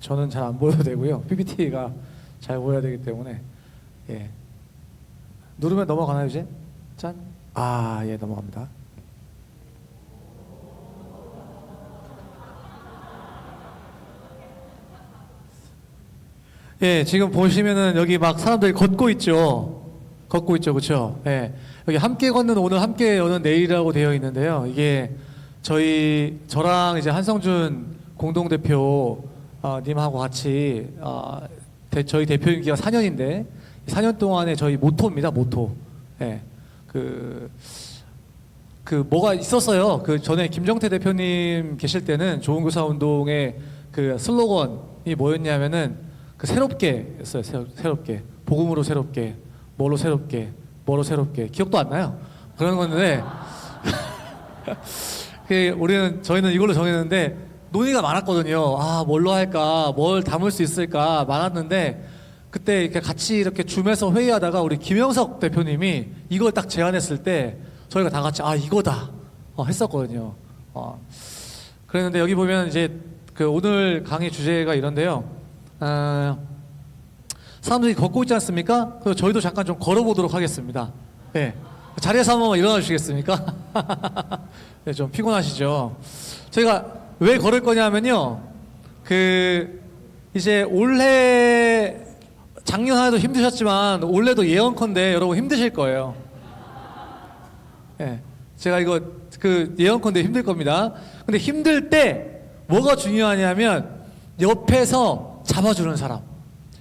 저는 잘 안 보여도 되고요. PPT가 잘 보여야 되기 때문에. 예. 누르면 넘어가나요 이제? 짠. 아, 예, 넘어갑니다. 예, 지금 보시면은 여기 막 사람들이 걷고 있죠. 걷고 있죠, 그렇죠? 예, 여기 함께 걷는 오늘, 함께 여는 내일이라고 되어 있는데요. 이게 저랑 이제 한성준 공동대표 님하고 같이 저희 대표 임기가 4년인데 4년 동안에 저희 모토입니다, 모토. 예, 뭐가 있었어요. 그 전에 김정태 대표님 계실 때는 좋은 교사 운동의 그 슬로건이 뭐였냐면은 그 새롭게였어요. 새롭게. 복음으로 새롭게. 뭐로 새롭게. 뭐로 새롭게. 기억도 안 나요. 그런 건데 저희는 이걸로 정했는데 논의가 많았거든요. 아, 뭘로 할까? 뭘 담을 수 있을까? 많았는데 그때 이렇게 같이 이렇게 줌에서 회의하다가 우리 김영석 대표님이 이걸 딱 제안했을 때 저희가 다 같이 이거다 했었거든요. 그랬는데 여기 보면 이제 그 오늘 강의 주제가 이런데요. 사람들이 걷고 있지 않습니까? 그래서 저희도 잠깐 좀 걸어보도록 하겠습니다. 네. 자리에서 한 번만 일어나 주시겠습니까? 네, 좀 피곤하시죠? 저희가 왜 걸을 거냐면요. 이제 올해, 작년 한 해도 힘드셨지만 올해도 예언컨대 여러분 힘드실 거예요. 네. 제가 이거 예언컨대 힘들 겁니다. 근데 힘들 때 뭐가 중요하냐면 옆에서 잡아주는 사람,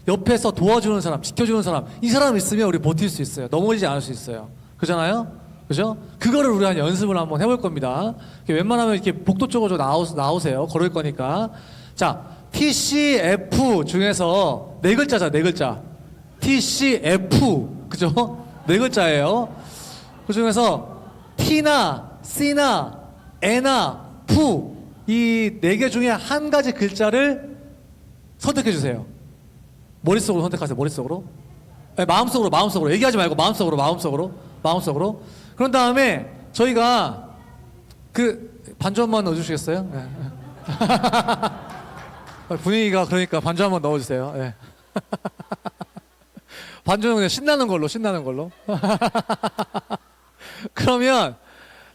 옆에서 도와주는 사람, 지켜주는 사람, 이 사람 있으면 우리 버틸 수 있어요. 넘어지지 않을 수 있어요. 그잖아요? 그죠? 그거를 우리 한 연습을 한번 해볼 겁니다. 웬만하면 이렇게 복도 쪽으로 나오세요. 걸을 거니까. 자, TCF 중에서 네 글자죠, 네 글자. TCF, 그죠? 네 글자예요. 그 중에서 T나 C나 N나 F, 이 네 개 중에 한 가지 글자를 선택해 주세요. 머릿속으로 선택하세요. 머릿속으로. 네, 마음속으로. 얘기하지 말고 마음속으로. 그런 다음에 저희가 반주 한번 넣어주시겠어요? 네. 분위기가 그러니까 반주 한번 넣어주세요. 네. 반주는 그냥 신나는 걸로. 그러면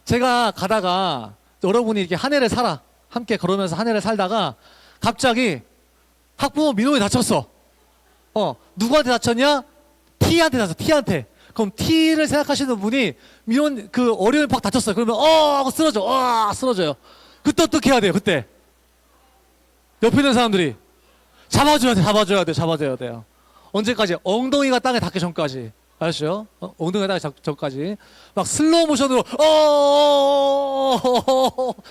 제가 가다가 여러분이 이렇게 한 해를 함께 걸으면서 한 해를 살다가 갑자기 학부모 민원이 다쳤어. 누구한테 다쳤냐? T한테 다쳤어. T한테. 그럼 T를 생각하시는 분이 민원 어려움이 팍 다쳤어요. 그러면 하고 쓰러져요. 그때 어떻게 해야 돼요? 그때 옆에 있는 사람들이 잡아줘야 돼요. 언제까지? 엉덩이가 땅에 닿기 전까지. 아셨죠? 엉덩이가 닿기 전까지. 막 슬로우 모션으로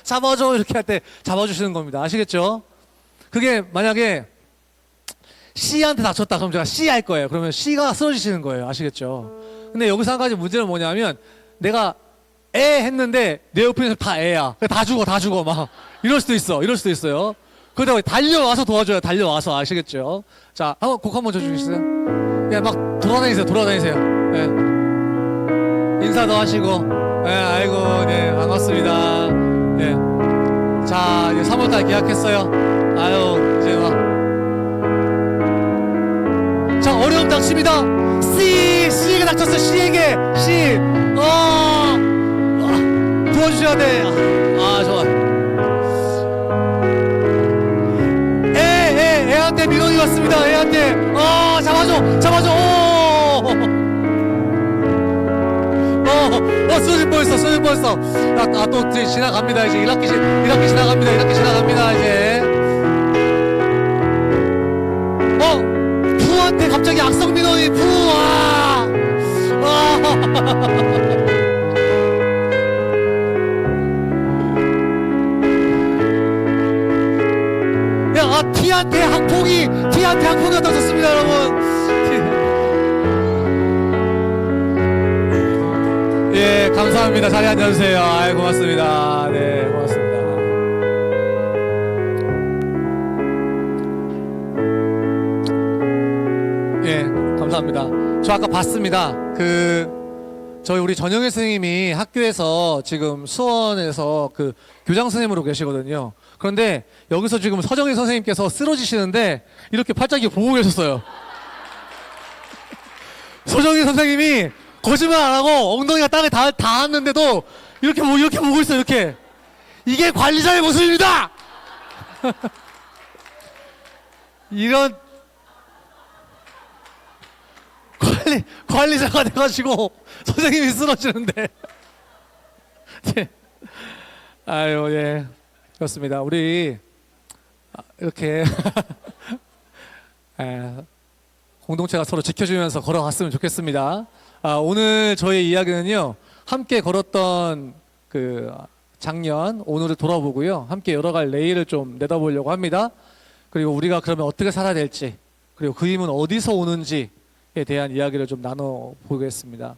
잡아줘 이렇게 할 때 잡아주시는 겁니다. 아시겠죠? 그게 만약에 C한테 다쳤다 그럼 제가 C 할 거예요. 그러면 C가 쓰러지시는 거예요. 아시겠죠? 근데 여기서 한 가지 문제는 뭐냐면 내가 애 했는데 내 옆에 있는 사람 다 애야. 다 죽어 막 이럴 수도 있어요. 그러다가 달려와서 도와줘요. 아시겠죠? 자, 곡 한번 쳐주시겠어요? 예, 막 돌아다니세요. 예. 인사도 하시고, 예, 아이고, 네, 반갑습니다. 예. 자, 이제 3월달 계약했어요. 아유, 이제 막. 자, 어려움 닥칩니다. C에게 닥쳤어요. C에게. C. 도와주셔야 돼. 좋아. 애한테 민원이 왔습니다. 애한테. 잡아줘. 쓰러질 뻔했어. 또 이제 지나갑니다. 이제 1학기 지나갑니다. 이제. 푸한테 갑자기 악성 민원이 T한테 항폭이 터졌습니다, 여러분. 예, 감사합니다. 자리 앉아주세요. 아이, 고맙습니다. 네, 고맙습니다. 예, 감사합니다. 저 아까 봤습니다. 저희 우리 전영일 선생님이 학교에서 지금 수원에서 교장 선생님으로 계시거든요. 그런데 여기서 지금 서정희 선생님께서 쓰러지시는데 이렇게 팔짝이 보고 계셨어요. 서정희 선생님이 거짓말 안 하고 엉덩이가 땅에 닿았는데도 이렇게 보고 있어요. 이렇게. 이게 관리자의 모습입니다. 이런 관리자가 돼가지고 선생님이 쓰러지는데. 네. 아유, 예. 그렇습니다. 우리 이렇게 공동체가 서로 지켜주면서 걸어갔으면 좋겠습니다. 오늘 저희 이야기는요, 함께 걸었던 그 작년, 오늘을 돌아보고요, 함께 열어갈 내일을 좀 내다보려고 합니다. 그리고 우리가 그러면 어떻게 살아야 될지, 그리고 그 힘은 어디서 오는지에 대한 이야기를 좀 나눠보겠습니다.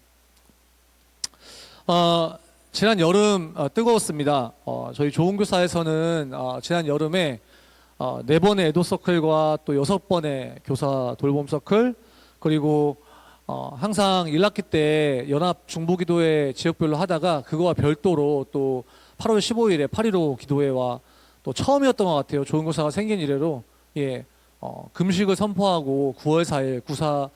지난 여름 뜨거웠습니다. 저희 좋은교사에서는 지난 여름에 4번의 애도서클과 또 6번의 교사 돌봄서클, 그리고 항상 1학기 때 연합 중보기도회 지역별로 하다가 그거와 별도로 또 8월 15일에 8.15 기도회와 또 처음이었던 것 같아요. 좋은교사가 생긴 이래로 금식을 선포하고 9월 4일 구사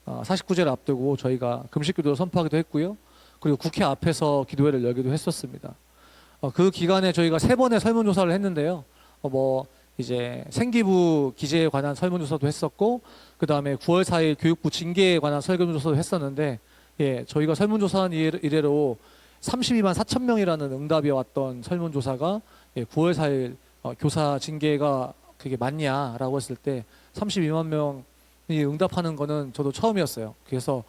49제를 앞두고 저희가 금식기도를 선포하기도 했고요. 그리고 국회 앞에서 기도회를 열기도 했었습니다. 그 기간에 저희가 3번의 설문조사를 했는데요. 이제 생기부 기재에 관한 설문조사도 했었고, 그 다음에 9월 4일 교육부 징계에 관한 설문조사도 했었는데, 저희가 설문조사한 이래로 32만 4천 명이라는 응답이 왔던 설문조사가 9월 4일 교사 징계가 그게 맞냐라고 했을 때 32만 명이 응답하는 거는 저도 처음이었어요. 그래서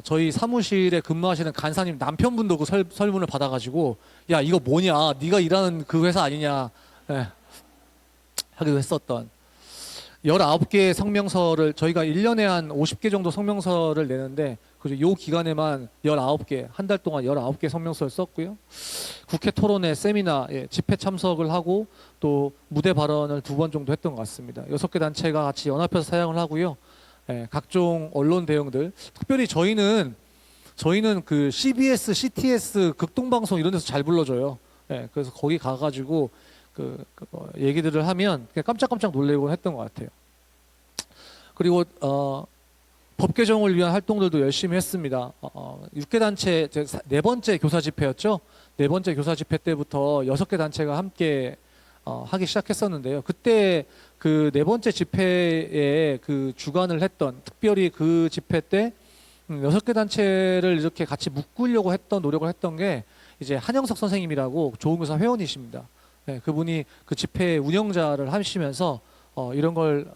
저희 사무실에 근무하시는 간사님 남편분도 그 설문을 받아가지고, 야, 이거 뭐냐, 네가 일하는 그 회사 아니냐 하기도 했었던 19개의 성명서를 저희가 1년에 한 50개 정도 성명서를 내는데, 그리고 요 기간에만 19개, 한 달 동안 19개 성명서를 썼고요. 국회 토론회, 세미나, 집회 참석을 하고 또 무대 발언을 2번 정도 했던 것 같습니다. 6개 단체가 같이 연합해서 사양을 하고요. 각종 언론 대응들, 특별히 저희는 그 CBS, CTS, 극동방송 이런 데서 잘 불러줘요. 그래서 거기 가가지고 얘기들을 하면 깜짝깜짝 놀래곤 했던 것 같아요. 그리고 법 개정을 위한 활동들도 열심히 했습니다. 6개 단체, 4번째 교사 집회였죠. 4번째 교사 집회 때부터 6개 단체가 함께 하기 시작했었는데요. 그때 그 4번째 집회에 그 주관을 했던, 특별히 그 집회 때 6개 단체를 이렇게 같이 묶으려고 했던 노력을 했던 게 이제 한영석 선생님이라고 좋은교사 회원이십니다. 그분이 그 집회 운영자를 하시면서 이런 걸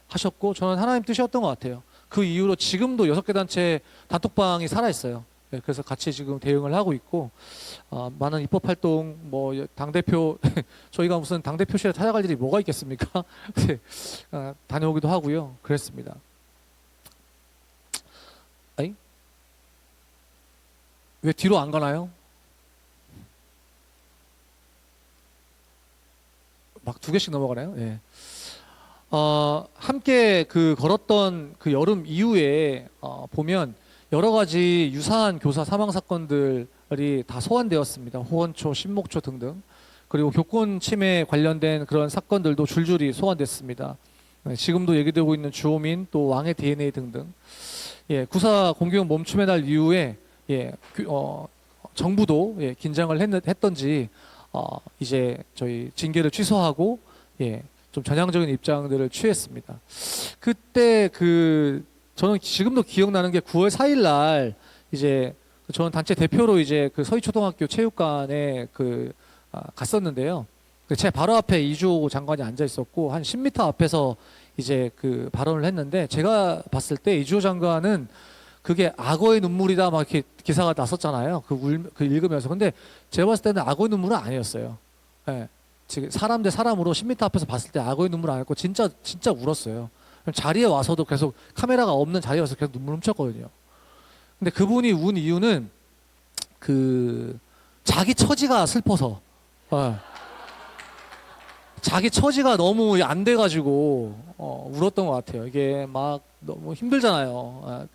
하셨고, 저는 하나님 뜻이었던 것 같아요. 그 이후로 지금도 6개 단체 단톡방이 살아있어요. 그래서 같이 지금 대응을 하고 있고, 많은 입법활동, 당대표, 저희가 무슨 당대표실에 찾아갈 일이 뭐가 있겠습니까? 다녀오기도 하고요. 그랬습니다. 아니? 왜 뒤로 안 가나요? 막 2개씩 넘어가나요? 예. 함께 걸었던 그 여름 이후에 보면 여러 가지 유사한 교사 사망 사건들이 다 소환되었습니다. 호원초, 신목초 등등. 그리고 교권 침해 관련된 그런 사건들도 줄줄이 소환됐습니다. 지금도 얘기되고 있는 주호민, 또 왕의 DNA 등등. 구사 공경 멈춤의 날 이후에 정부도 긴장을 했던지 이제 저희 징계를 취소하고 좀 전향적인 입장들을 취했습니다. 그때 저는 지금도 기억나는 게 9월 4일 날 이제 저는 단체 대표로 이제 그 서희초등학교 체육관에 갔었는데요. 제 바로 앞에 이주호 장관이 앉아 있었고 한 10m 앞에서 이제 그 발언을 했는데, 제가 봤을 때 이주호 장관은 그게 악어의 눈물이다 막 이렇게 기사가 났었잖아요. 그 읽으면서. 근데 제가 봤을 때는 악어의 눈물은 아니었어요. 지금 사람 대 사람으로 10m 앞에서 봤을 때 악어의 눈물 아니었고 진짜 울었어요. 자리에 와서도 계속, 카메라가 없는 자리에 와서 계속 눈물 훔쳤거든요. 근데 그분이 운 이유는 자기 처지가 슬퍼서, 자기 처지가 너무 안 돼가지고 울었던 것 같아요. 이게 막 너무 힘들잖아요.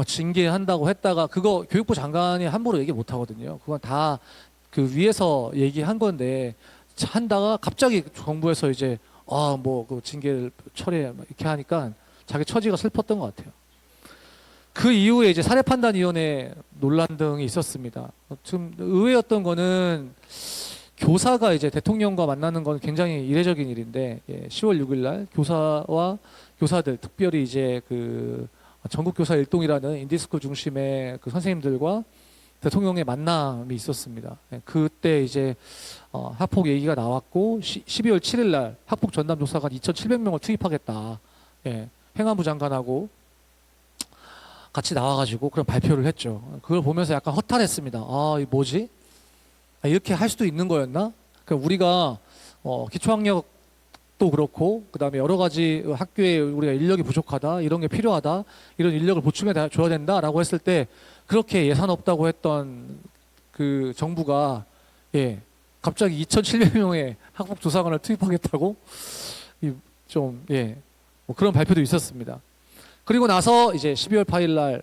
징계한다고 했다가 그거 교육부 장관이 함부로 얘기 못 하거든요. 그건 다 그 위에서 얘기한 건데, 한다가 갑자기 정부에서 이제 뭐 그 징계를 처리해 이렇게 하니까 자기 처지가 슬펐던 것 같아요. 그 이후에 이제 사례판단위원회 논란 등이 있었습니다. 좀 의외였던 거는 교사가 이제 대통령과 만나는 건 굉장히 이례적인 일인데 10월 6일 날 교사와 교사들 특별히 이제 그 전국교사 일동이라는 인디스코 중심의 그 선생님들과 대통령의 만남이 있었습니다. 그때 이제 학폭 얘기가 나왔고 12월 7일 날 학폭 전담 조사관 2,700명을 투입하겠다. 행안부 장관하고 같이 나와가지고 그런 발표를 했죠. 그걸 보면서 약간 허탈했습니다. 이 뭐지? 이렇게 할 수도 있는 거였나? 그러니까 우리가 기초학력도 그렇고 그 다음에 여러 가지 학교에 우리가 인력이 부족하다, 이런 게 필요하다, 이런 인력을 보충해 줘야 된다라고 했을 때 그렇게 예산 없다고 했던 그 정부가 갑자기 2,700명의 학폭 조사관을 투입하겠다고 뭐 그런 발표도 있었습니다. 그리고 나서 이제 12월 8일 날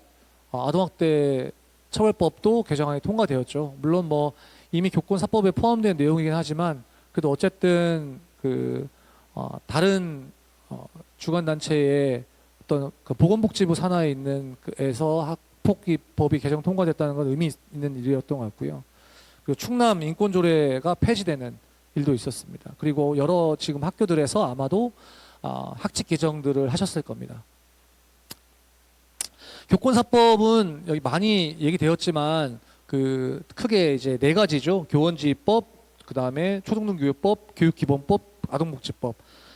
아동학대 처벌법도 개정안이 통과되었죠. 물론 뭐 이미 교권사법에 포함된 내용이긴 하지만 그래도 어쨌든 그 다른 주관단체의 어떤 그 보건복지부 산하에 있는 에서 학폭법이 개정 통과됐다는 건 의미 있는 일이었던 것 같고요. 그리고 충남 인권조례가 폐지되는 일도 있었습니다. 그리고 여러 지금 학교들에서 아마도 학칙 개정들을 하셨을 겁니다. 교권사법은 여기 많이 얘기되었지만 그 크게 이제 4가지죠. 교원지법, 그 다음에 초등등교육법, 교육기본법, 아동복지법.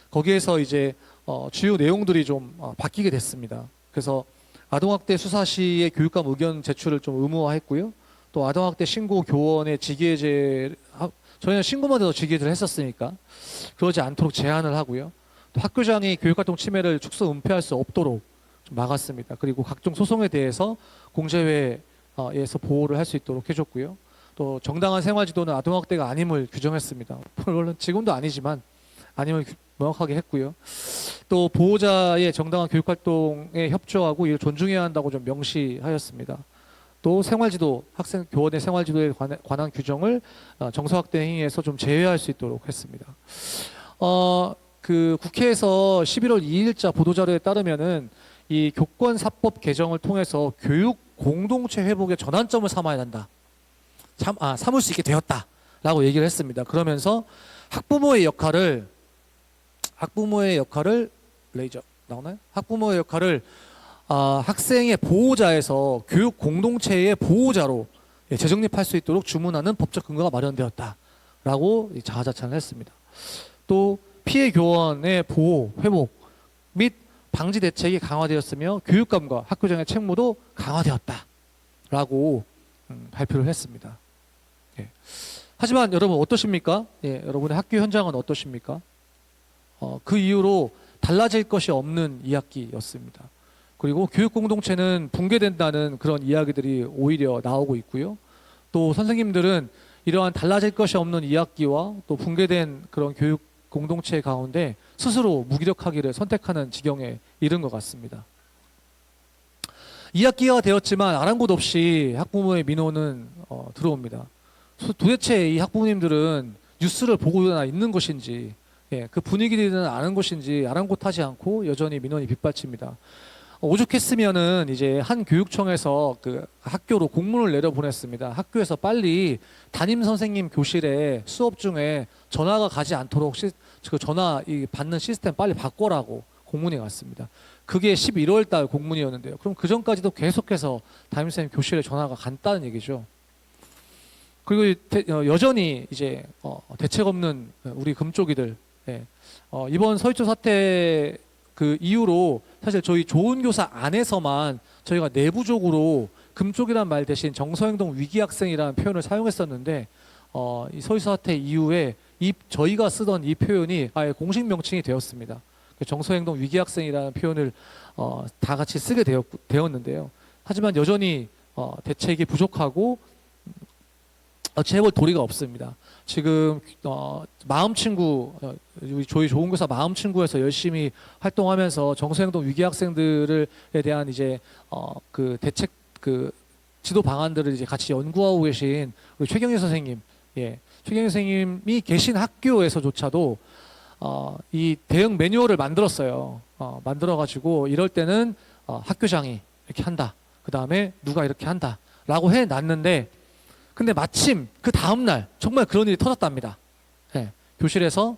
거기에서 이제 주요 내용들이 좀 바뀌게 됐습니다. 그래서 아동학대 수사 시에 교육감 의견 제출을 좀 의무화했고요. 또 아동학대 신고 교원의 직위해제, 저희는 신고만 해도 직위해제를 했었으니까 그러지 않도록 제한을 하고요. 또 학교장이 교육활동 침해를 축소 은폐할 수 없도록 좀 막았습니다. 그리고 각종 소송에 대해서 공제회에서 보호를 할 수 있도록 해줬고요. 또 정당한 생활지도는 아동학대가 아님을 규정했습니다. 물론 지금도 아니지만 아님을 명확하게 했고요. 또 보호자의 정당한 교육활동에 협조하고 이를 존중해야 한다고 좀 명시하였습니다. 또 생활지도, 학생 교원의 생활지도에 관한 규정을 정서학대 행위에서 좀 제외할 수 있도록 했습니다. 그 국회에서 11월 2일자 보도자료에 따르면은 이 교권사법 개정을 통해서 교육 공동체 회복의 전환점을 삼아야 한다. 삼을 수 있게 되었다라고 얘기를 했습니다. 그러면서 학부모의 역할을 레이저 나오나요? 학부모의 역할을 학생의 보호자에서 교육 공동체의 보호자로 재정립할 수 있도록 주문하는 법적 근거가 마련되었다라고 자화자찬을 했습니다. 또 피해 교원의 보호, 회복 및 방지 대책이 강화되었으며 교육감과 학교장의 책무도 강화되었다라고 발표를 했습니다. 하지만 여러분 어떠십니까? 여러분의 학교 현장은 어떠십니까? 그 이후로 달라질 것이 없는 2학기였습니다. 그리고 교육 공동체는 붕괴된다는 그런 이야기들이 오히려 나오고 있고요. 또 선생님들은 이러한 달라질 것이 없는 2학기와 또 붕괴된 그런 교육 공동체 가운데 스스로 무기력하기를 선택하는 지경에 이른 것 같습니다. 2학기가 되었지만 아랑곳 없이 학부모의 민원은 들어옵니다. 도대체 이 학부모님들은 뉴스를 보고나 있는 것인지 그 분위기는 아는 것인지 아랑곳하지 않고 여전히 민원이 빗발칩니다. 오죽했으면은 이제 한 교육청에서 그 학교로 공문을 내려보냈습니다. 학교에서 빨리 담임 선생님 교실에 수업 중에 전화가 가지 않도록 그 전화 받는 시스템 빨리 바꿔라고 공문이 갔습니다. 그게 11월 달 공문이었는데요. 그럼 그 전까지도 계속해서 담임 선생님 교실에 전화가 갔다는 얘기죠. 그리고 여전히 이제 대책 없는 우리 금쪽이들 이번 서희초 사태 그 이후로 사실 저희 좋은 교사 안에서만 저희가 내부적으로 금쪽이란 말 대신 정서행동 위기학생이라는 표현을 사용했었는데 이 서희초 사태 이후에 저희가 쓰던 이 표현이 아예 공식 명칭이 되었습니다. 정서행동 위기학생이라는 표현을 다 같이 쓰게 되었는데요. 하지만 여전히 대책이 부족하고 재해볼 도리가 없습니다. 지금 마음친구 저희 좋은교사 마음친구에서 열심히 활동하면서 정서행동 위기 학생들에 대한 이제 그 대책 그 지도 방안들을 이제 같이 연구하고 계신 우리 최경희 선생님, 최경영 선생님이 계신 학교에서조차도 이 대응 매뉴얼을 만들었어요. 만들어가지고 이럴 때는 학교장이 이렇게 한다. 그 다음에 누가 이렇게 한다. 라고 해놨는데 근데 마침 그 다음날 정말 그런 일이 터졌답니다. 예, 교실에서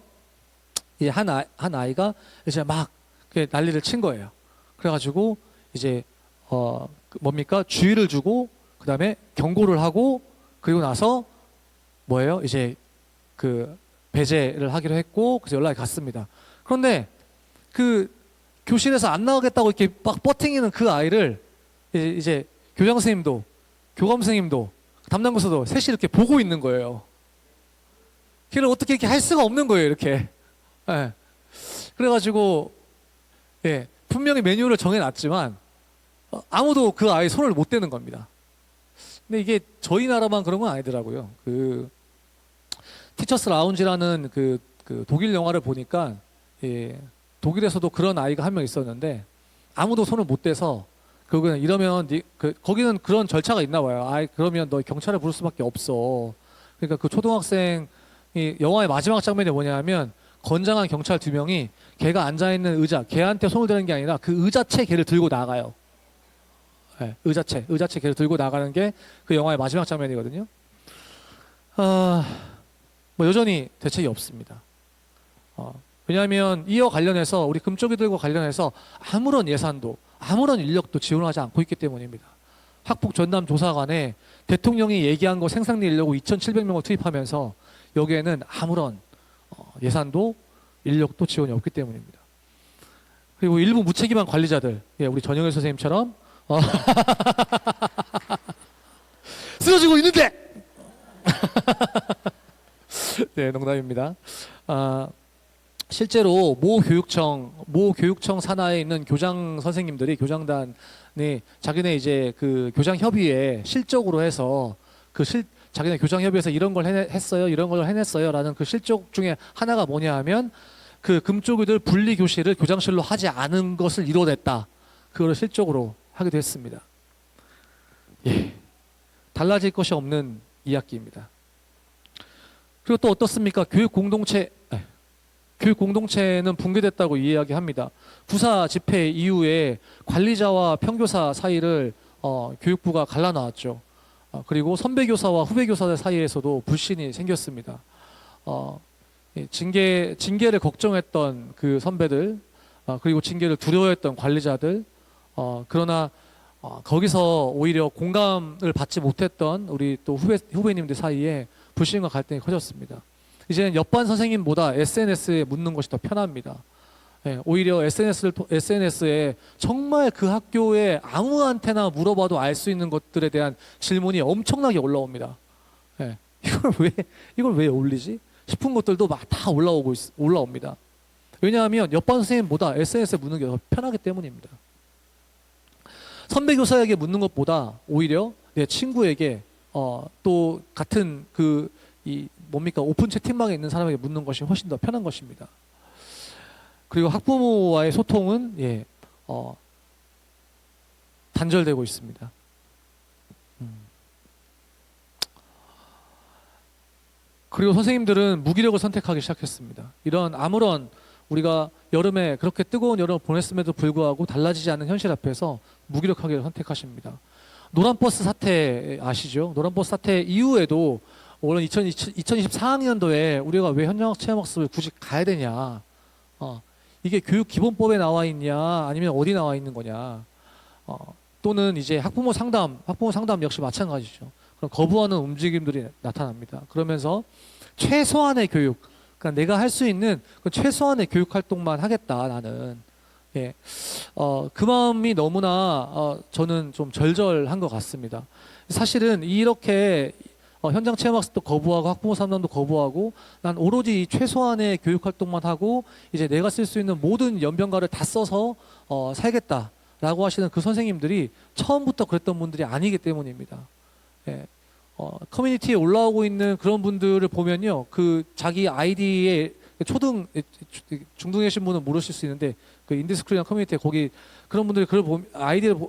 한 아이가 이제 막 난리를 친 거예요. 그래가지고 이제 뭡니까? 주의를 주고 그 다음에 경고를 하고 그리고 나서 뭐예요? 이제 그 배제를 하기로 했고 그래서 연락이 갔습니다. 그런데 그 교실에서 안 나가겠다고 이렇게 막 버팅이는 그 아이를 이제 교장 선생님도 교감 선생님도 담당 교사도 셋이 이렇게 보고 있는 거예요. 걔를 어떻게 이렇게 할 수가 없는 거예요, 이렇게. 예. 그래가지고 예, 분명히 매뉴얼을 정해놨지만 아무도 그 아이 손을 못 대는 겁니다. 근데 이게 저희 나라만 그런 건 아니더라고요. 그 티처스 라운지라는 그 독일 영화를 보니까 예, 독일에서도 그런 아이가 한 명 있었는데 아무도 손을 못 대서 그거는 이러면 거기는 그런 절차가 있나 봐요. 그러면 너 경찰을 부를 수밖에 없어. 그러니까 그 초등학생이 영화의 마지막 장면이 뭐냐면 건장한 경찰 2명이 걔가 앉아있는 의자, 걔한테 손을 대는 게 아니라 그 의자채 걔를 들고 나가요. 네, 의자채 걔를 들고 나가는 게 그 영화의 마지막 장면이거든요. 뭐 여전히 대책이 없습니다. 왜냐하면 이와 관련해서 우리 금쪽이들과 관련해서 아무런 예산도 아무런 인력도 지원하지 않고 있기 때문입니다. 학폭 전담 조사관에 대통령이 얘기한 거 생산내려고 2,700명을 투입하면서 여기에는 아무런 예산도 인력도 지원이 없기 때문입니다. 그리고 일부 무책임한 관리자들, 예, 우리 전영일 선생님처럼 쓰러지고 있는데 네, 농담입니다. 실제로 모 교육청 산하에 있는 교장 선생님들이 교장단이 자기네 이제 그 교장 협의회 실적으로 해서 자기네 교장 협의회에서 이런 걸 했어요, 이런 걸 해냈어요라는 그 실적 중에 하나가 뭐냐 하면 그 금쪽이들 분리 교실을 교장실로 하지 않은 것을 이뤄냈다. 그걸 실적으로 하기도 했습니다. 예, 달라질 것이 없는 2학기입니다. 그리고 또 어떻습니까? 교육 공동체는 붕괴됐다고 이야기합니다. 부사 집회 이후에 관리자와 평교사 사이를 교육부가 갈라놨죠. 그리고 선배 교사와 후배 교사들 사이에서도 불신이 생겼습니다. 징계를 걱정했던 그 선배들, 그리고 징계를 두려워했던 관리자들, 그러나 거기서 오히려 공감을 받지 못했던 우리 또 후배님들 사이에 불신과 갈등이 커졌습니다. 이제는 옆반 선생님보다 SNS에 묻는 것이 더 편합니다. 예, 오히려 SNS에 정말 그 학교에 아무한테나 물어봐도 알 수 있는 것들에 대한 질문이 엄청나게 올라옵니다. 예, 이걸 왜 올리지? 싶은 것들도 막 다 올라옵니다. 왜냐하면 옆반 선생님보다 SNS에 묻는 게 더 편하기 때문입니다. 선배 교사에게 묻는 것보다 오히려 내 친구에게 또 같은 오픈 채팅방에 있는 사람에게 묻는 것이 훨씬 더 편한 것입니다. 그리고 학부모와의 소통은 단절되고 있습니다. 그리고 선생님들은 무기력을 선택하기 시작했습니다. 이런 아무런 우리가 여름에 그렇게 뜨거운 여름을 보냈음에도 불구하고 달라지지 않는 현실 앞에서 무기력하게 선택하십니다. 노란버스 사태 아시죠? 노란버스 사태 이후에도 물론 2024학년도에 우리가 왜 현장학 체험학습을 굳이 가야 되냐, 이게 교육기본법에 나와 있냐 아니면 어디 나와 있는 거냐, 또는 이제 학부모 상담 역시 마찬가지죠. 그럼 거부하는 움직임들이 나타납니다. 그러면서 최소한의 교육, 그러니까 내가 할 수 있는 그 최소한의 교육 활동만 하겠다 나는. 예, 그 마음이 너무나 저는 좀 절절한 것 같습니다. 사실은 이렇게 현장 체험학습도 거부하고 학부모 상담도 거부하고 난 오로지 최소한의 교육 활동만 하고 이제 내가 쓸 수 있는 모든 연변가를 다 써서 살겠다라고 하시는 그 선생님들이 처음부터 그랬던 분들이 아니기 때문입니다. 예, 커뮤니티에 올라오고 있는 그런 분들을 보면요, 그 자기 아이디에 중등이신 분은 모르실 수 있는데 그 인디스크리한 커뮤니티에 거기 그런 분들이 그걸 보면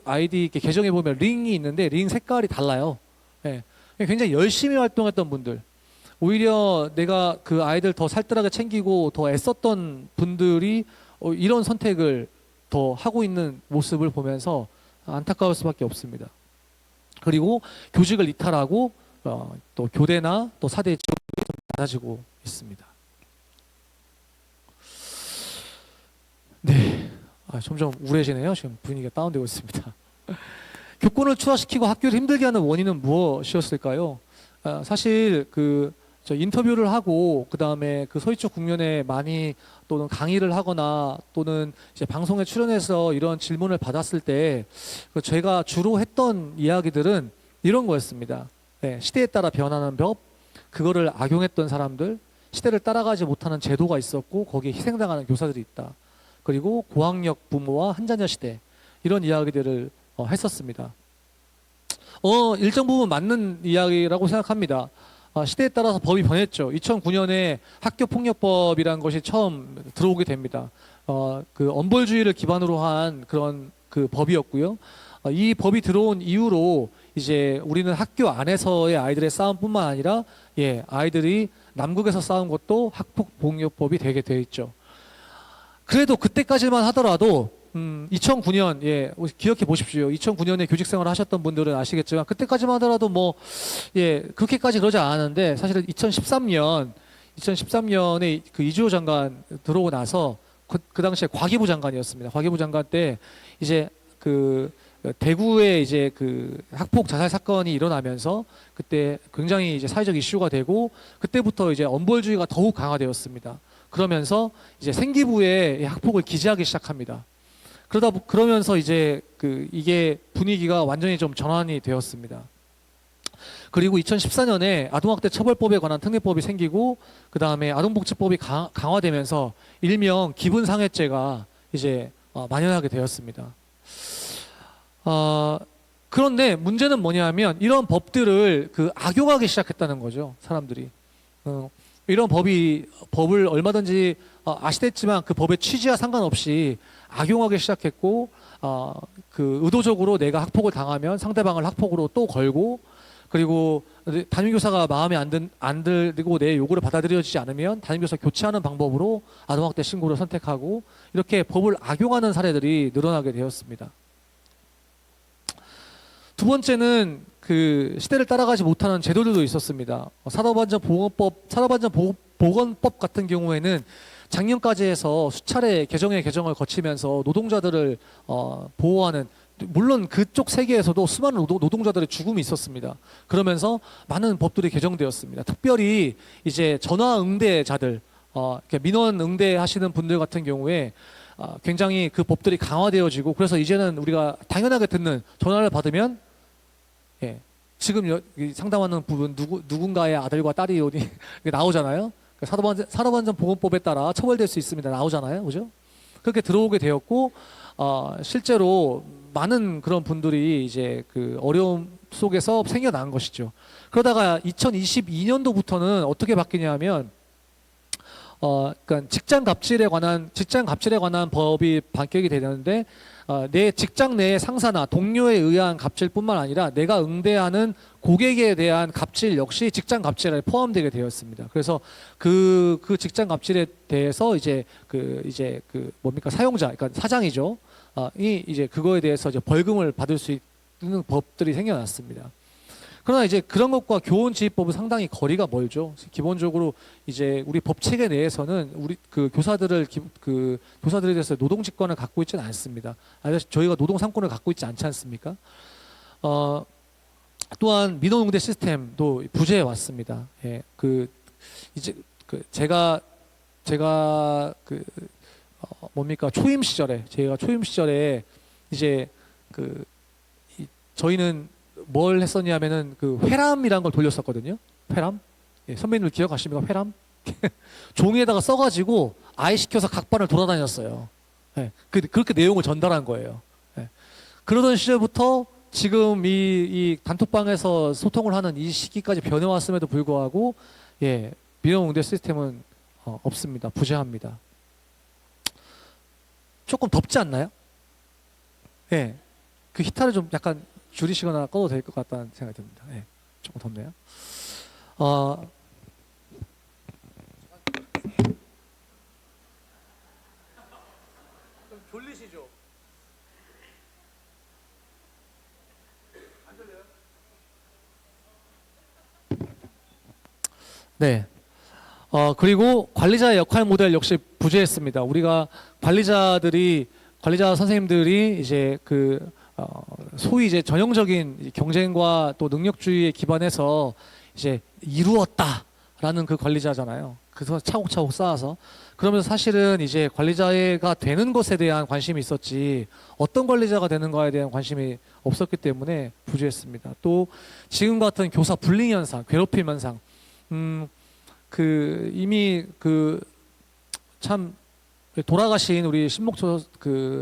아이디 이렇게 계정에 보면 링이 있는데 링 색깔이 달라요. 예, 굉장히 열심히 활동했던 분들, 오히려 내가 그 아이들 더 살뜰하게 챙기고 더 애썼던 분들이 이런 선택을 더 하고 있는 모습을 보면서 안타까울 수밖에 없습니다. 그리고 교직을 이탈하고 또 교대나 또 사대 지원이 좀 낮아지고 있습니다. 네, 점점 우울해지네요. 지금 분위기가 다운되고 있습니다. 교권을 추락시키고 학교를 힘들게 하는 원인은 무엇이었을까요? 사실 저 인터뷰를 하고 그 다음에 그 서희초 국면에 많이 또는 강의를 하거나 또는 이제 방송에 출연해서 이런 질문을 받았을 때 제가 주로 했던 이야기들은 이런 거였습니다. 네, 시대에 따라 변하는 법, 그거를 악용했던 사람들, 시대를 따라가지 못하는 제도가 있었고 거기에 희생당하는 교사들이 있다. 그리고 고학력 부모와 한자녀 시대, 이런 이야기들을 했었습니다. 일정 부분 맞는 이야기라고 생각합니다. 시대에 따라서 법이 변했죠. 2009년에 학교폭력법이라는 것이 처음 들어오게 됩니다. 그 엄벌주의를 기반으로 한 그런 그 법이었고요. 이 법이 들어온 이후로 이제 우리는 학교 안에서의 아이들의 싸움뿐만 아니라 아이들이 남극에서 싸운 것도 학폭폭력법이 되게 돼 있죠. 그래도 그때까지만 하더라도 2009년, 기억해 보십시오. 2009년에 교직 생활을 하셨던 분들은 아시겠지만, 그때까지만 하더라도 그렇게까지 그러지 않았는데, 사실은 2013년에 그 이주호 장관 들어오고 나서, 그 당시에 과기부 장관이었습니다. 과기부 장관 때, 이제 대구에 이제 학폭 자살 사건이 일어나면서, 그때 굉장히 이제 사회적 이슈가 되고, 그때부터 이제 엄벌주의가 더욱 강화되었습니다. 그러면서 이제 생기부에 학폭을 기재하기 시작합니다. 그러면서 이제 이게 분위기가 완전히 좀 전환이 되었습니다. 그리고 2014년에 아동학대 처벌법에 관한 특례법이 생기고, 그 다음에 아동복지법이 강화되면서 일명 기분상해죄가 이제 만연하게 되었습니다. 그런데 문제는 뭐냐면 이런 법들을 악용하기 시작했다는 거죠, 사람들이. 이런 법을 얼마든지 아시겠지만 그 법의 취지와 상관없이 악용하기 시작했고, 의도적으로 내가 학폭을 당하면 상대방을 학폭으로 또 걸고, 그리고 담임교사가 마음에 안 들고 내 요구를 받아들여지지 않으면 담임교사 교체하는 방법으로 아동학대 신고를 선택하고, 이렇게 법을 악용하는 사례들이 늘어나게 되었습니다. 두 번째는 시대를 따라가지 못하는 제도들도 있었습니다. 산업안전보건법 같은 경우에는 작년까지 해서 수차례 개정을 거치면서 노동자들을 보호하는, 물론 그쪽 세계에서도 수많은 노동자들의 죽음이 있었습니다. 그러면서 많은 법들이 개정되었습니다. 특별히 이제 전화응대자들, 민원 응대하시는 분들 같은 경우에 굉장히 그 법들이 강화되어지고, 그래서 이제는 우리가 당연하게 듣는 전화를 받으면 지금 상담하는 부분 누군가의 아들과 딸이 어디 나오잖아요. 산업안전보건법에 따라 처벌될 수 있습니다. 나오잖아요, 그죠? 그렇게 들어오게 되었고, 실제로 많은 그런 분들이 이제 어려움 속에서 생겨난 것이죠. 그러다가 2022년도부터는 어떻게 바뀌냐면, 그러니까 직장 갑질에 관한 법이 반격이 되는데, 내 직장 내의 상사나 동료에 의한 갑질뿐만 아니라 내가 응대하는 고객에 대한 갑질 역시 직장 갑질에 포함되게 되었습니다. 그래서 그 직장 갑질에 대해서 사용자, 그러니까 사장이죠. 이제 그거에 대해서 이제 벌금을 받을 수 있는 법들이 생겨났습니다. 그러나 이제 그런 것과 교원지휘법은 상당히 거리가 멀죠. 기본적으로 이제 우리 법 체계 내에서는 우리 교사들에 대해서 노동직권을 갖고 있지는 않습니다. 저희가 노동 3권을 갖고 있지 않지 않습니까? 또한 민원응대 시스템도 부재해 왔습니다. 제가 초임 시절에 이제 저희는 뭘 했었냐면은 회람이라는 걸 돌렸었거든요. 회람? 선배님들 기억하십니까? 회람? 종이에다가 써가지고 아이 시켜서 각 반을 돌아다녔어요. 그렇게 내용을 전달한 거예요. 그러던 시절부터 지금 이 단톡방에서 소통을 하는 이 시기까지 변해왔음에도 불구하고 민원응대 시스템은 없습니다. 부재합니다. 조금 덥지 않나요? 그 히터를 좀 약간 줄이시거나 꺼도 될 것 같다는 생각이 듭니다. 조금 덥네요. 들리시죠? 안 들려요? 네. 그리고 관리자의 역할 모델 역시 부재했습니다. 우리가 관리자 선생님들이 이제 소위 이제 전형적인 경쟁과 또 능력주의에 기반해서 이제 이루었다라는 그 관리자잖아요. 그래서 차곡차곡 쌓아서 그러면서 사실은 이제 관리자가 되는 것에 대한 관심이 있었지 어떤 관리자가 되는가에 대한 관심이 없었기 때문에 부재했습니다. 또 지금 같은 교사 불링 현상, 괴롭힘 현상, 이미 참 돌아가신 우리 신목초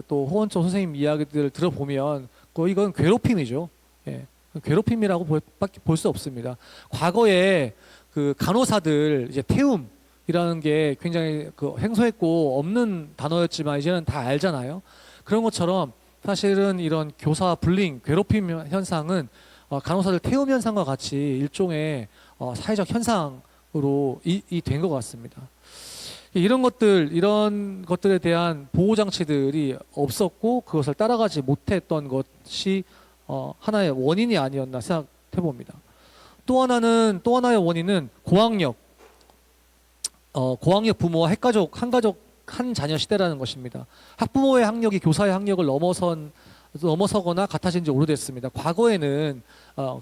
또 호원초 선생님 이야기들을 들어보면 이건 괴롭힘이죠. 예. 괴롭힘이라고 볼 수 없습니다. 과거에 간호사들 이제 태움이라는 게 굉장히 생소했고 없는 단어였지만 이제는 다 알잖아요. 그런 것처럼 사실은 이런 교사 불링, 괴롭힘 현상은 간호사들 태움 현상과 같이 일종의 사회적 현상으로 된 것 같습니다. 이런 것들에 대한 보호 장치들이 없었고 그것을 따라가지 못했던 것이 하나의 원인이 아니었나 생각해 봅니다. 또 하나의 원인은 고학력 부모와 한 자녀 시대라는 것입니다. 학부모의 학력이 교사의 학력을 넘어서거나 같아진 지 오래됐습니다. 과거에는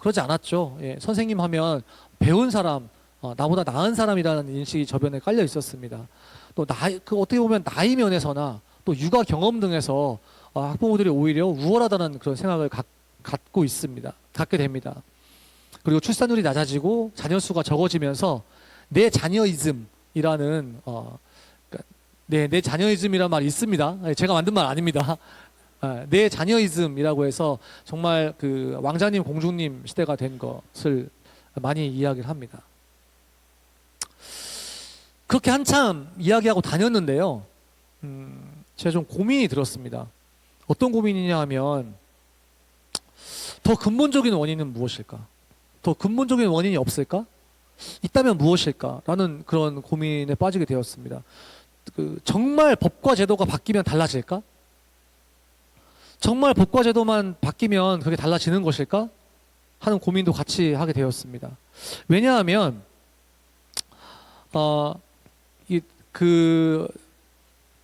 그러지 않았죠. 예, 선생님 하면 배운 사람, 나보다 나은 사람이라는 인식이 저변에 깔려 있었습니다. 또 어떻게 보면 나이 면에서나 또 육아 경험 등에서 학부모들이 오히려 우월하다는 그런 생각을 갖게 됩니다. 그리고 출산율이 낮아지고 자녀 수가 적어지면서 내 자녀이즘이라는 내 자녀이즘이란 말이 있습니다. 제가 만든 말 아닙니다. 내 자녀이즘이라고 해서 정말 왕자님 공주님 시대가 된 것을 많이 이야기를 합니다. 그렇게 한참 이야기하고 다녔는데요. 제가 좀 고민이 들었습니다. 어떤 고민이냐 하면 더 근본적인 원인은 무엇일까? 더 근본적인 원인이 없을까? 있다면 무엇일까? 라는 그런 고민에 빠지게 되었습니다. 정말 법과 제도가 바뀌면 달라질까? 정말 법과 제도만 바뀌면 그게 달라지는 것일까? 하는 고민도 같이 하게 되었습니다. 왜냐하면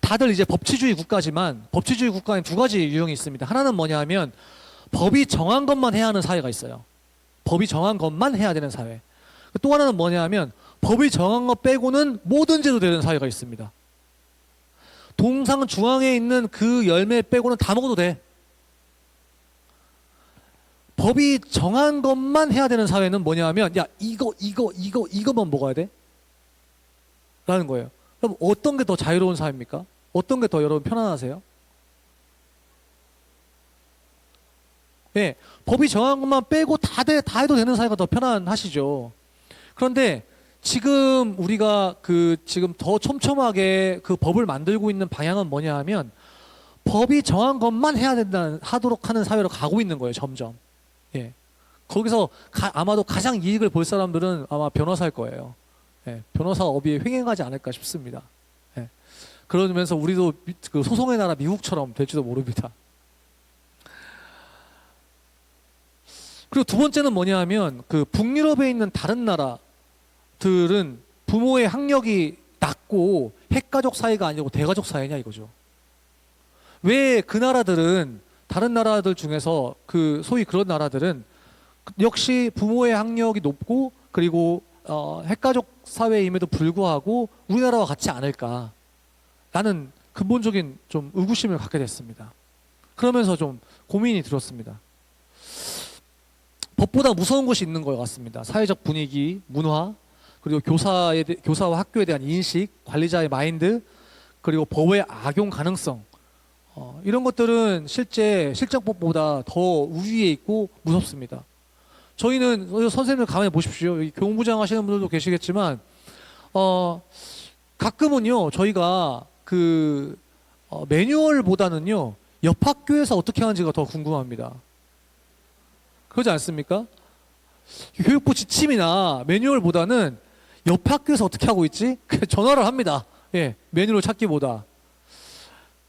다들 이제 법치주의 국가지만 법치주의 국가엔 두 가지 유형이 있습니다. 하나는 뭐냐 하면 법이 정한 것만 해야 하는 사회가 있어요. 법이 정한 것만 해야 되는 사회. 또 하나는 뭐냐 하면 법이 정한 것 빼고는 뭐든지 해도 되는 사회가 있습니다. 동상 중앙에 있는 그 열매 빼고는 다 먹어도 돼. 법이 정한 것만 해야 되는 사회는 뭐냐 하면 이거만 먹어야 돼? 라는 거예요. 그럼 어떤 게 더 자유로운 사회입니까? 어떤 게 더 여러분 편안하세요? 네, 법이 정한 것만 빼고 다 해도 되는 사회가 더 편안하시죠. 그런데 지금 우리가 지금 더 촘촘하게 법을 만들고 있는 방향은 뭐냐 하면 법이 정한 것만 하도록 하는 사회로 가고 있는 거예요, 점점. 예. 거기서 아마도 가장 이익을 볼 사람들은 아마 변호사일 거예요. 예. 변호사 업이 횡행하지 않을까 싶습니다. 예. 그러면서 우리도 소송의 나라 미국처럼 될지도 모릅니다. 그리고 두 번째는 뭐냐 하면 북유럽에 있는 다른 나라들은 부모의 학력이 낮고 핵가족 사회가 아니고 대가족 사회냐 이거죠. 왜 다른 나라들 중에서 소위 그런 나라들은 역시 부모의 학력이 높고 그리고 핵가족 사회임에도 불구하고 우리나라와 같지 않을까 라는 근본적인 좀 의구심을 갖게 됐습니다. 그러면서 좀 고민이 들었습니다. 법보다 무서운 것이 있는 것 같습니다. 사회적 분위기, 문화, 그리고 교사와 학교에 대한 인식, 관리자의 마인드, 그리고 법의 악용 가능성, 이런 것들은 실제 실정법보다 더 우위에 있고 무섭습니다. 저희는 선생님들 가만히 보십시오. 교무부장 하시는 분들도 계시겠지만 가끔은요 저희가 매뉴얼보다는요 옆 학교에서 어떻게 하는지가 더 궁금합니다. 그러지 않습니까? 교육부 지침이나 매뉴얼보다는 옆 학교에서 어떻게 하고 있지? 전화를 합니다. 예, 매뉴얼 찾기보다.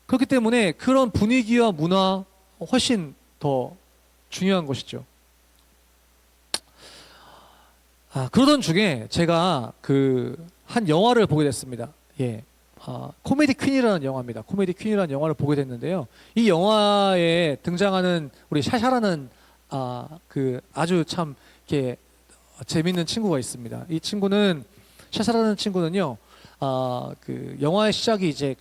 그렇기 때문에 그런 분위기와 문화 훨씬 더 중요한 것이죠. 그러던 중에 제가 한 영화를 보게 됐습니다. 예. 코미디 퀸이라는 영화입니다. 코미디 퀸이라는 영화를 보게 됐는데요. 이 영화에 등장하는 우리 샤샤라는 아주 참 이렇게 재밌는 친구가 있습니다. 이 친구는 샤샤라는 친구는요. 영화의 시작이 이제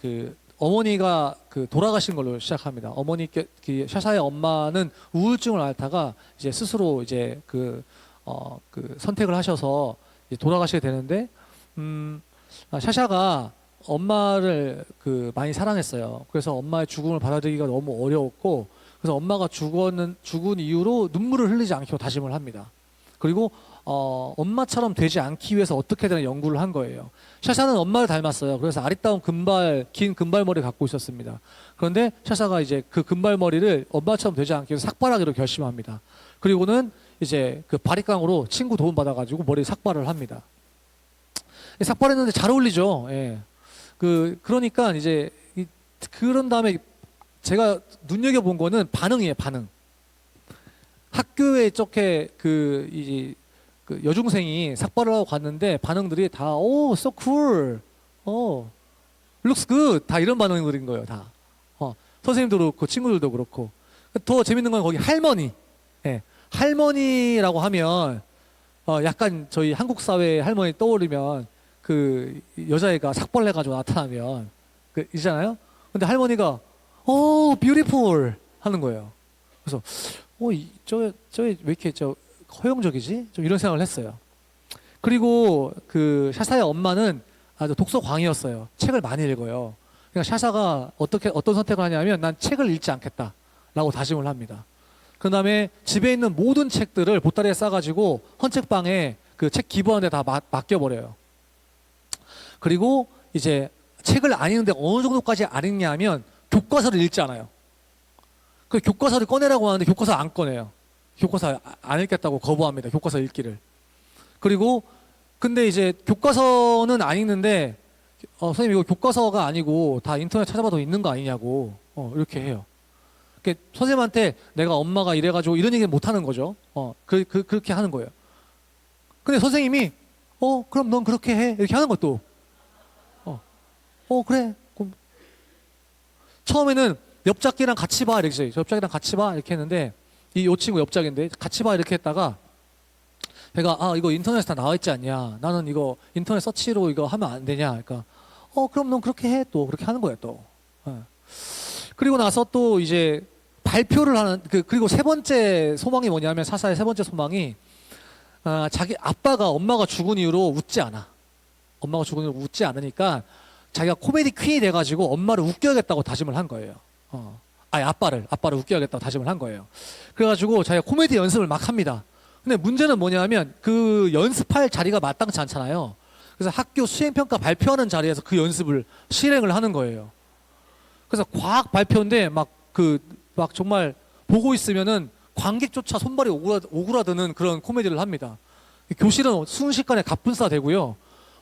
어머니가 돌아가신 걸로 시작합니다. 어머니께 샤샤의 엄마는 우울증을 앓다가 이제 스스로 이제 선택을 하셔서 이제 돌아가시게 되는데 샤샤가 엄마를 많이 사랑했어요. 그래서 엄마의 죽음을 받아들이기가 너무 어려웠고 그래서 엄마가 죽은 이후로 눈물을 흘리지 않기로 다짐을 합니다. 그리고 엄마처럼 되지 않기 위해서 어떻게든 연구를 한 거예요. 샤샤는 엄마를 닮았어요. 그래서 아리따운 긴 금발머리를 갖고 있었습니다. 그런데 샤샤가 이제 그 금발머리를 엄마처럼 되지 않기 위해서 삭발하기로 결심합니다. 그리고는 이제 바리깡으로 친구 도움 받아가지고 머리 삭발을 합니다. 삭발했는데 잘 어울리죠. 예. 그러니까 이제 그런 다음에 제가 눈여겨본 거는 반응이에요, 반응. 학교에 이렇게 여중생이 삭발을 하고 갔는데 반응들이 다, so cool. looks good. 다 이런 반응들인 거예요, 다. 선생님도 그렇고, 친구들도 그렇고. 더 재밌는 건 거기 할머니. 예. 할머니라고 하면, 약간 저희 한국 사회 할머니 떠오르면, 여자애가 삭발을 해가지고 나타나면, 있잖아요? 근데 할머니가, beautiful. 하는 거예요. 그래서, 저 왜 이렇게 허용적이지? 좀 이런 생각을 했어요. 그리고 샤샤의 엄마는 아주 독서광이었어요. 책을 많이 읽어요. 그러니까 샤샤가 어떤 선택을 하냐면 난 책을 읽지 않겠다라고 다짐을 합니다. 그 다음에 집에 있는 모든 책들을 보따리에 싸가지고 헌책방에 책 기부하는 데 다 맡겨버려요. 그리고 이제 책을 안 읽는데 어느 정도까지 안 읽냐면 교과서를 읽지 않아요. 그 교과서를 꺼내라고 하는데 교과서 안 꺼내요. 교과서 안 읽겠다고 거부합니다. 교과서 읽기를. 그리고 근데 이제 교과서는 안 읽는데 선생님 이거 교과서가 아니고 다 인터넷 찾아봐도 있는 거 아니냐고 이렇게 해요. 선생님한테 내가 엄마가 이래가지고 이런 얘기를 못 하는 거죠. 그렇게 하는 거예요. 근데 선생님이 그럼 넌 그렇게 해 이렇게 하는 것도 그래. 그럼 처음에는 옆잡기랑 같이 봐 이렇게 했어요. 옆잡기랑 같이 봐 이렇게 했는데 이 친구 옆잡기인데 같이 봐 이렇게 했다가 제가 이거 인터넷에 다 나와 있지 않냐. 나는 이거 인터넷 서치로 이거 하면 안 되냐. 그러니까 그럼 넌 그렇게 해. 또 그렇게 하는 거예요 또. 그리고 나서 또 이제 발표를 하는 그리고 세 번째 소망이 뭐냐면 사사의 세 번째 소망이 자기 아빠가 엄마가 죽은 이후로 웃지 않아. 엄마가 죽은 이후로 웃지 않으니까 자기가 코미디 퀸이 돼가지고 엄마를 웃겨야겠다고 다짐을 한 거예요. 아빠를 웃겨야겠다고 다짐을 한 거예요. 그래가지고 자기가 코미디 연습을 막 합니다. 근데 문제는 뭐냐면 연습할 자리가 마땅치 않잖아요. 그래서 학교 수행평가 발표하는 자리에서 그 연습을 실행을 하는 거예요. 그래서 과학 발표인데 막 정말 보고 있으면은 관객조차 손발이 오그라드는 그런 코미디를 합니다. 교실은 순식간에 갑분싸 되고요.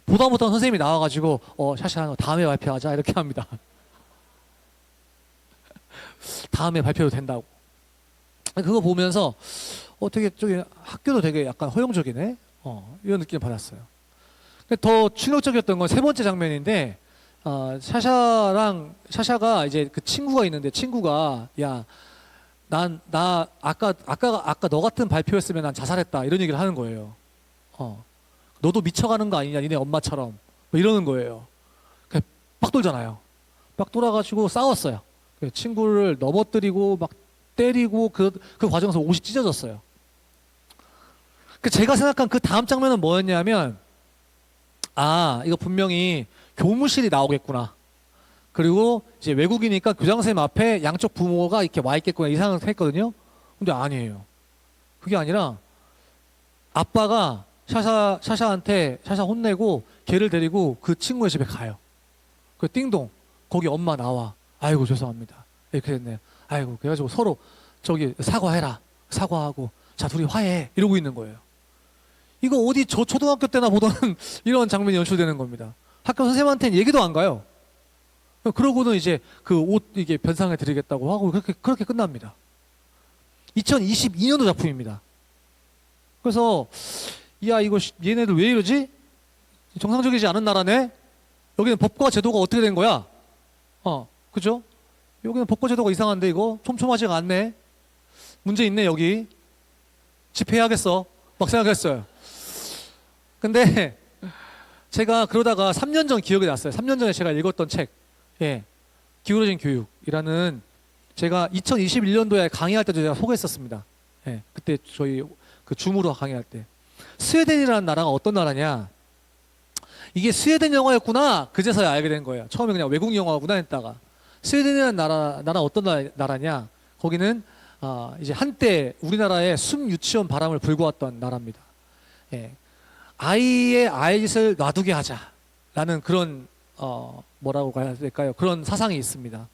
보다 못한 선생님이 나와가지고 샤샤 다음에 발표하자 이렇게 합니다. 다음에 발표도 된다고. 그거 보면서 되게 학교도 되게 약간 허용적이네. 이런 느낌을 받았어요. 더 충격적이었던 건 세 번째 장면인데 샤샤가 이제 그 친구가 있는데 친구가 나 아까 너 같은 발표였으면 난 자살했다 이런 얘기를 하는 거예요. 너도 미쳐가는 거 아니냐 니네 엄마처럼 뭐 이러는 거예요. 빡 돌잖아요. 빡 돌아가지고 싸웠어요. 친구를 넘어뜨리고 막 때리고 그 과정에서 옷이 찢어졌어요. 제가 생각한 그 다음 장면은 뭐였냐면 이거 분명히 교무실이 나오겠구나. 그리고 이제 외국이니까 교장선생님 앞에 양쪽 부모가 이렇게 와 있겠구나 이 생각을 했거든요. 근데 아니에요. 그게 아니라 아빠가 샤샤한테 혼내고 걔를 데리고 그 친구의 집에 가요. 띵동 거기 엄마 나와. 아이고 죄송합니다. 이렇게 됐네요. 아이고 그래가지고 서로 사과해라. 사과하고 자 둘이 화해해 이러고 있는 거예요. 이거 어디 저 초등학교 때나 보던 이런 장면이 연출되는 겁니다. 학교 선생님한테는 얘기도 안 가요. 그러고는 이제 그 옷 이게 변상해 드리겠다고 하고 그렇게 끝납니다. 2022년도 작품입니다. 그래서 야 이거 얘네들 왜 이러지? 정상적이지 않은 나라네. 여기는 법과 제도가 어떻게 된 거야? 그죠? 여기는 법과 제도가 이상한데 이거 촘촘하지가 않네. 문제 있네 여기. 집회해야겠어. 막 생각했어요. 근데 제가 그러다가 3년 전 기억이 났어요. 3년 전에 제가 읽었던 책, 기울어진 교육이라는, 제가 2021년도에 강의할 때도 제가 소개했었습니다. 그때 저희 그 줌으로 강의할 때 스웨덴이라는 나라가 어떤 나라냐? 이게 스웨덴 영화였구나. 그제서야 알게 된 거예요. 처음에 그냥 외국 영화구나 했다가 스웨덴이라는 나라 어떤 나라냐? 거기는 이제 한때 우리나라에 숨 유치원 바람을 불고 왔던 나라입니다. 아이의 아이짓을 놔두게 하자라는 그런 뭐라고 해야 될까요? 그런 사상이 있습니다.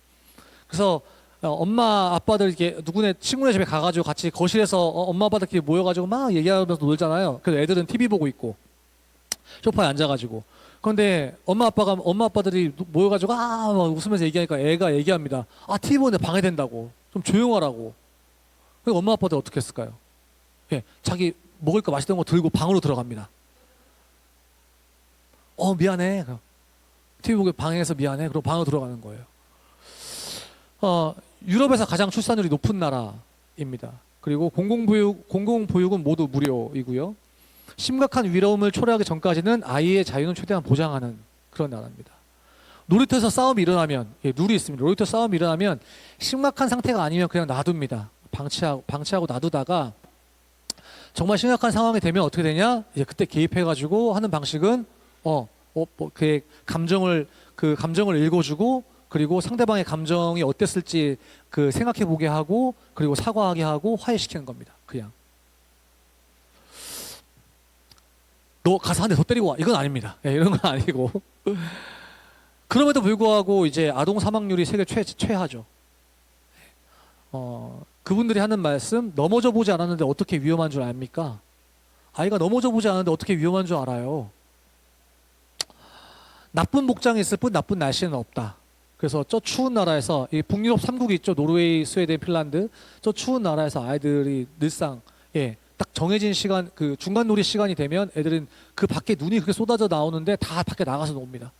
그래서 엄마 아빠들 이렇게 누구네 친구네 집에 가가지고 같이 거실에서 엄마 아빠들끼리 모여가지고 막 얘기하면서 놀잖아요. 그래서 애들은 TV 보고 있고 소파에 앉아가지고. 그런데 엄마 아빠들이 모여가지고 막 웃으면서 얘기하니까 애가 얘기합니다. TV 보는데 방해된다고. 좀 조용하라고. 그리고 엄마 아빠들 어떻게 했을까요? 자기 먹을 거 맛있는 거 들고 방으로 들어갑니다. 미안해. TV 보고 방해해서 미안해. 그리고 방으로 들어가는 거예요. 유럽에서 가장 출산율이 높은 나라입니다. 그리고 공공보육은 모두 무료이고요. 심각한 위험을 초래하기 전까지는 아이의 자유는 최대한 보장하는 그런 나라입니다. 놀이터에서 싸움이 일어나면, 룰이 있습니다. 놀이터 싸움이 일어나면 심각한 상태가 아니면 그냥 놔둡니다. 방치하고 놔두다가 정말 심각한 상황이 되면 어떻게 되냐? 이제 그때 개입해가지고 하는 방식은 그 감정을 읽어주고, 그리고 상대방의 감정이 어땠을지 그 생각해보게 하고, 그리고 사과하게 하고 화해시키는 겁니다. 그냥 너 가서 한 대 더 때리고 와, 이건 아닙니다. 이런 건 아니고. 그럼에도 불구하고 이제 아동 사망률이 세계 최하죠. 그분들이 하는 말씀, 넘어져 보지 않았는데 어떻게 위험한 줄 압니까? 아이가 넘어져 보지 않았는데 어떻게 위험한 줄 알아요? 나쁜 복장이 있을 뿐 나쁜 날씨는 없다. 그래서 저 추운 나라에서, 이 북유럽 3국이 있죠. 노르웨이, 스웨덴, 핀란드. 저 추운 나라에서 아이들이 늘상 딱 정해진 시간, 그 중간 놀이 시간이 되면 애들은 그 밖에 눈이 그렇게 쏟아져 나오는데 다 밖에 나가서 놉니다.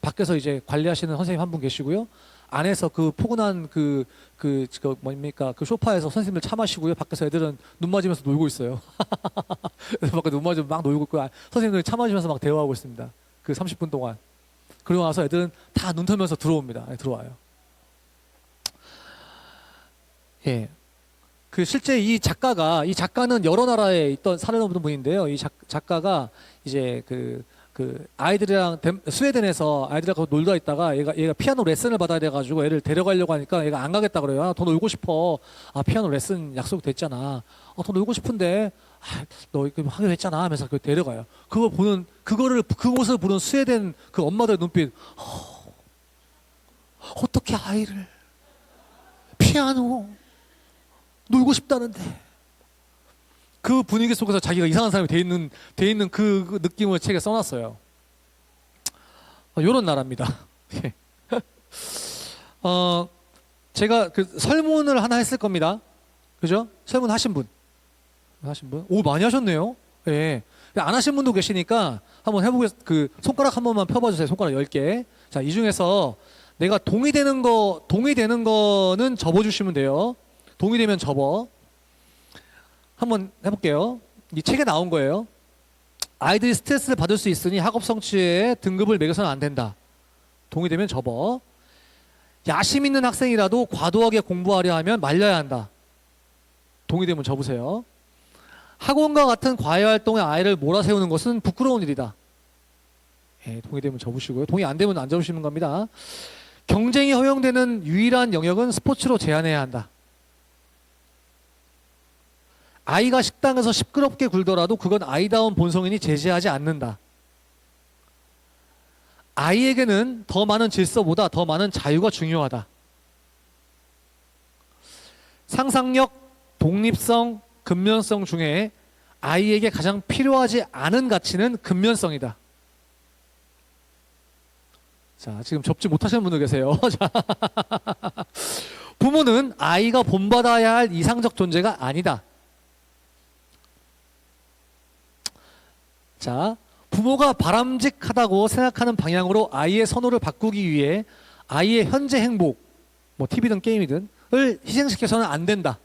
밖에서 이제 관리하시는 선생님 한 분 계시고요. 안에서 그 포근한 그 소파에서 선생님들 차 마시고요. 밖에서 애들은 눈 맞으면서 놀고 있어요. 밖에 눈 맞으면 막 놀고 있고, 선생님들이 차 마시면서 막 대화하고 있습니다. 그 30분 동안. 그러고 나서 애들은 다 눈 터면서 들어옵니다. 들어와요. 그 실제 이 작가는 여러 나라에 있던 살아남은 분인데요. 이 작가가 이제 그 아이들이랑 스웨덴에서 아이들하고 놀다 있다가 얘가 피아노 레슨을 받아야 돼가지고 애를 데려가려고 하니까 얘가 안 가겠다 그래요. 더 놀고 싶어. 피아노 레슨 약속 됐잖아. 더 놀고 싶은데 너 이거 하기로 했잖아 하면서 그걸 데려가요. 그것을 보는 스웨덴 그 엄마들의 눈빛. 어떻게 아이를 피아노 놀고 싶다는데. 그 분위기 속에서 자기가 이상한 사람이 돼 있는 그 느낌을 책에 써놨어요. 요런 나라입니다. 제가 그 설문을 하나 했을 겁니다. 그죠? 설문 하신 분? 오, 많이 하셨네요. 안 하신 분도 계시니까 한번 그 손가락 한 번만 펴봐 주세요. 손가락 10개. 자, 이 중에서 내가 동의되는 거는 접어주시면 돼요. 동의되면 접어. 한번 해볼게요. 이 책에 나온 거예요. 아이들이 스트레스를 받을 수 있으니 학업 성취에 등급을 매겨서는 안 된다. 동의되면 접어. 야심 있는 학생이라도 과도하게 공부하려 하면 말려야 한다. 동의되면 접으세요. 학원과 같은 과외활동에 아이를 몰아세우는 것은 부끄러운 일이다. 동의되면 접으시고요. 동의 안 되면 안 접으시는 겁니다. 경쟁이 허용되는 유일한 영역은 스포츠로 제한해야 한다. 아이가 식당에서 시끄럽게 굴더라도 그건 아이다운 본성이니 제재하지 않는다. 아이에게는 더 많은 질서보다 더 많은 자유가 중요하다. 상상력, 독립성, 근면성 중에 아이에게 가장 필요하지 않은 가치는 근면성이다. 자, 지금 접지 못하시는 분들 계세요. 자, 부모는 아이가 본받아야 할 이상적 존재가 아니다. 자, 부모가 바람직하다고 생각하는 방향으로 아이의 선호를 바꾸기 위해 아이의 현재 행복, 뭐 TV든 게임이든 을 희생시켜서는 안 된다.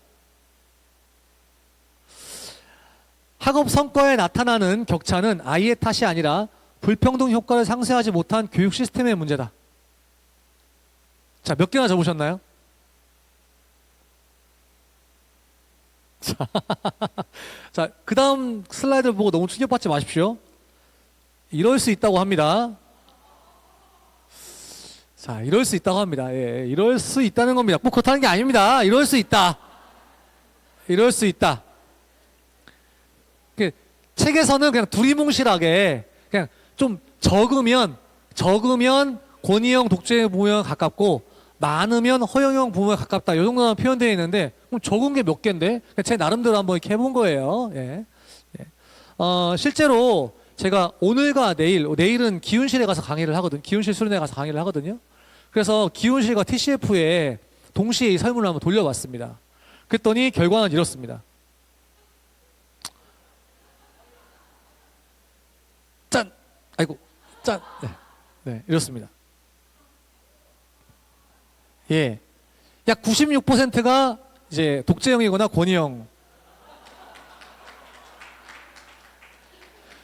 학업 성과에 나타나는 격차는 아이의 탓이 아니라 불평등 효과를 상쇄하지 못한 교육 시스템의 문제다. 자, 몇 개나 적으셨나요? 자, 그 다음 슬라이드를 보고 너무 충격받지 마십시오. 이럴 수 있다고 합니다. 자, 이럴 수 있다고 합니다. 예, 이럴 수 있다는 겁니다. 꼭 그렇다는 게 아닙니다. 이럴 수 있다. 이럴 수 있다. 책에서는 그냥 두리뭉실하게 그냥 좀 적으면 권위형 독재형 부모에 가깝고 많으면 허용형 부모에 가깝다. 이 정도만 표현되어 있는데 그럼 적은 게 몇 개인데 제 나름대로 한번 이렇게 해본 거예요. 예. 예. 실제로 제가 오늘과 내일은 기훈실에 가서 강의를 하거든요. 기훈실 수련회 가서 강의를 하거든요. 그래서 기훈실과 TCF에 동시에 이 설문을 한번 돌려봤습니다. 그랬더니 결과는 이렇습니다. 짠! 아이고, 짠! 네, 네, 이렇습니다. 예. 약 96%가 이제 독재형이거나 권위형.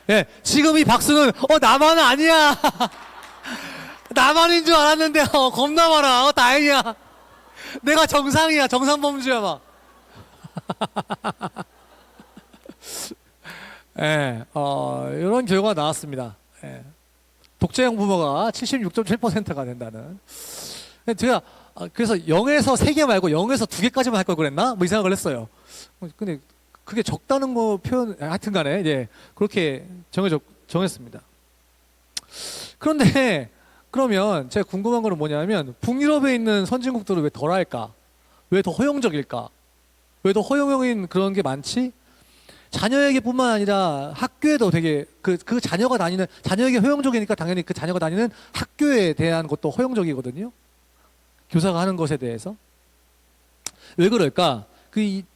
예. 지금 이 박수는, 나만은 아니야! 나만인 줄 알았는데, 겁나 많아. 다행이야. 내가 정상이야. 정상범주야, 막. 예, 이런 결과가 나왔습니다. 예. 독재형 부모가 76.7%가 된다는. 제가 그래서 0에서 3개 말고 0에서 2개까지만 할 걸 그랬나? 뭐 이 생각을 했어요. 근데 그게 적다는 거 표현, 하여튼 간에, 예, 그렇게 정했습니다. 그런데, 그러면 제가 궁금한 거는 뭐냐면, 북유럽에 있는 선진국들은 왜 덜 할까? 왜 더 허용적일까? 왜 더 허용적인 그런 게 많지? 자녀에게 뿐만 아니라 학교에도 되게 자녀에게 허용적이니까 당연히 그 자녀가 다니는 학교에 대한 것도 허용적이거든요. 교사가 하는 것에 대해서. 왜 그럴까?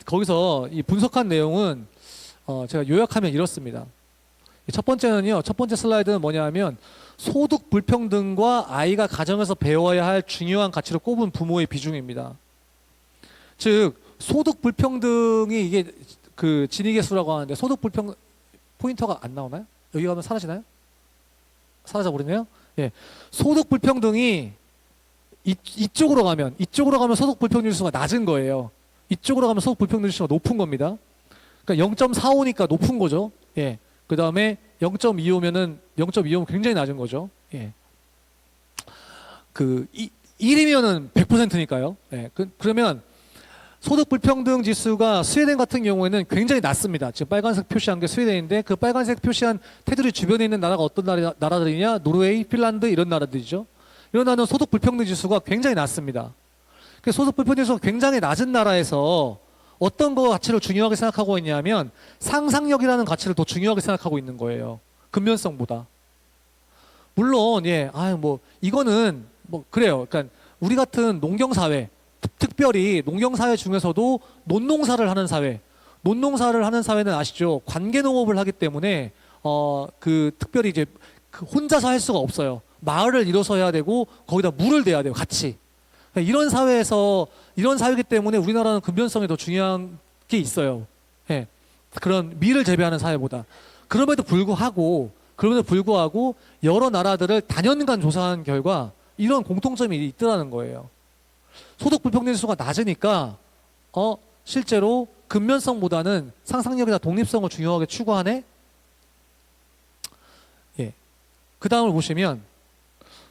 거기서 이 분석한 내용은, 제가 요약하면 이렇습니다. 첫 번째 슬라이드는 뭐냐면, 소득 불평등과 아이가 가정에서 배워야 할 중요한 가치를 꼽은 부모의 비중입니다. 즉, 소득 불평등이 이게 진위계수라고 하는데 소득 불평 포인터가 안 나오나요? 여기 가면 사라지나요? 사라져 버리네요. 예, 소득 불평등이 이쪽으로 가면 소득 불평등 지수가 낮은 거예요. 이쪽으로 가면 소득 불평등 지수가 높은 겁니다. 그러니까 0.45니까 높은 거죠. 예, 그 다음에 0.25면 굉장히 낮은 거죠. 예, 1이면은 100%니까요. 예, 그러면 소득 불평등 지수가 스웨덴 같은 경우에는 굉장히 낮습니다. 지금 빨간색 표시한 게 스웨덴인데 그 빨간색 표시한 테두리 주변에 있는 나라가 어떤 나라들이냐? 노르웨이, 핀란드 이런 나라들이죠. 이런 나라는 소득 불평등 지수가 굉장히 낮습니다. 소득 불평등 지수가 굉장히 낮은 나라에서 어떤 거 가치를 중요하게 생각하고 있냐면 상상력이라는 가치를 더 중요하게 생각하고 있는 거예요. 근면성보다. 물론 이거는 그래요. 그러니까 우리 같은 농경사회, 특별히 농경사회 중에서도 논농사를 하는 사회는 아시죠? 관계농업을 하기 때문에 특별히 이제 혼자서 할 수가 없어요. 마을을 이뤄서 해야 되고 거기다 물을 대야 돼요, 같이. 이런 사회이기 때문에 우리나라는 근면성이 더 중요한 게 있어요. 예. 그런 밀을 재배하는 사회보다. 그럼에도 불구하고 여러 나라들을 단연간 조사한 결과 이런 공통점이 있더라는 거예요. 소득 불평등 지수가 낮으니까 실제로 근면성보다는 상상력이나 독립성을 중요하게 추구하네. 예. 그 다음을 보시면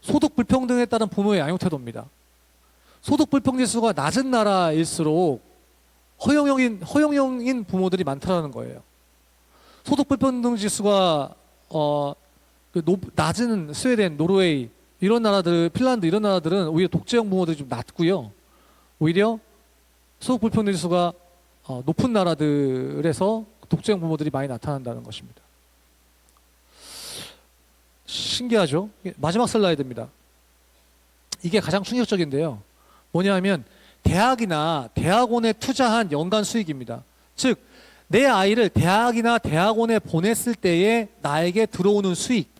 소득 불평등에 따른 부모의 양육 태도입니다. 소득 불평등 지수가 낮은 나라일수록 허용형인 부모들이 많다는 거예요. 소득 불평등 지수가 낮은 스웨덴, 노르웨이 이런 나라들, 핀란드 이런 나라들은 오히려 독재형 부모들이 좀 낮고요. 오히려 소득 불평등 지수가 높은 나라들에서 독재형 부모들이 많이 나타난다는 것입니다. 신기하죠? 마지막 슬라이드입니다. 이게 가장 충격적인데요. 뭐냐면 대학이나 대학원에 투자한 연간 수익입니다. 즉, 내 아이를 대학이나 대학원에 보냈을 때에 나에게 들어오는 수익,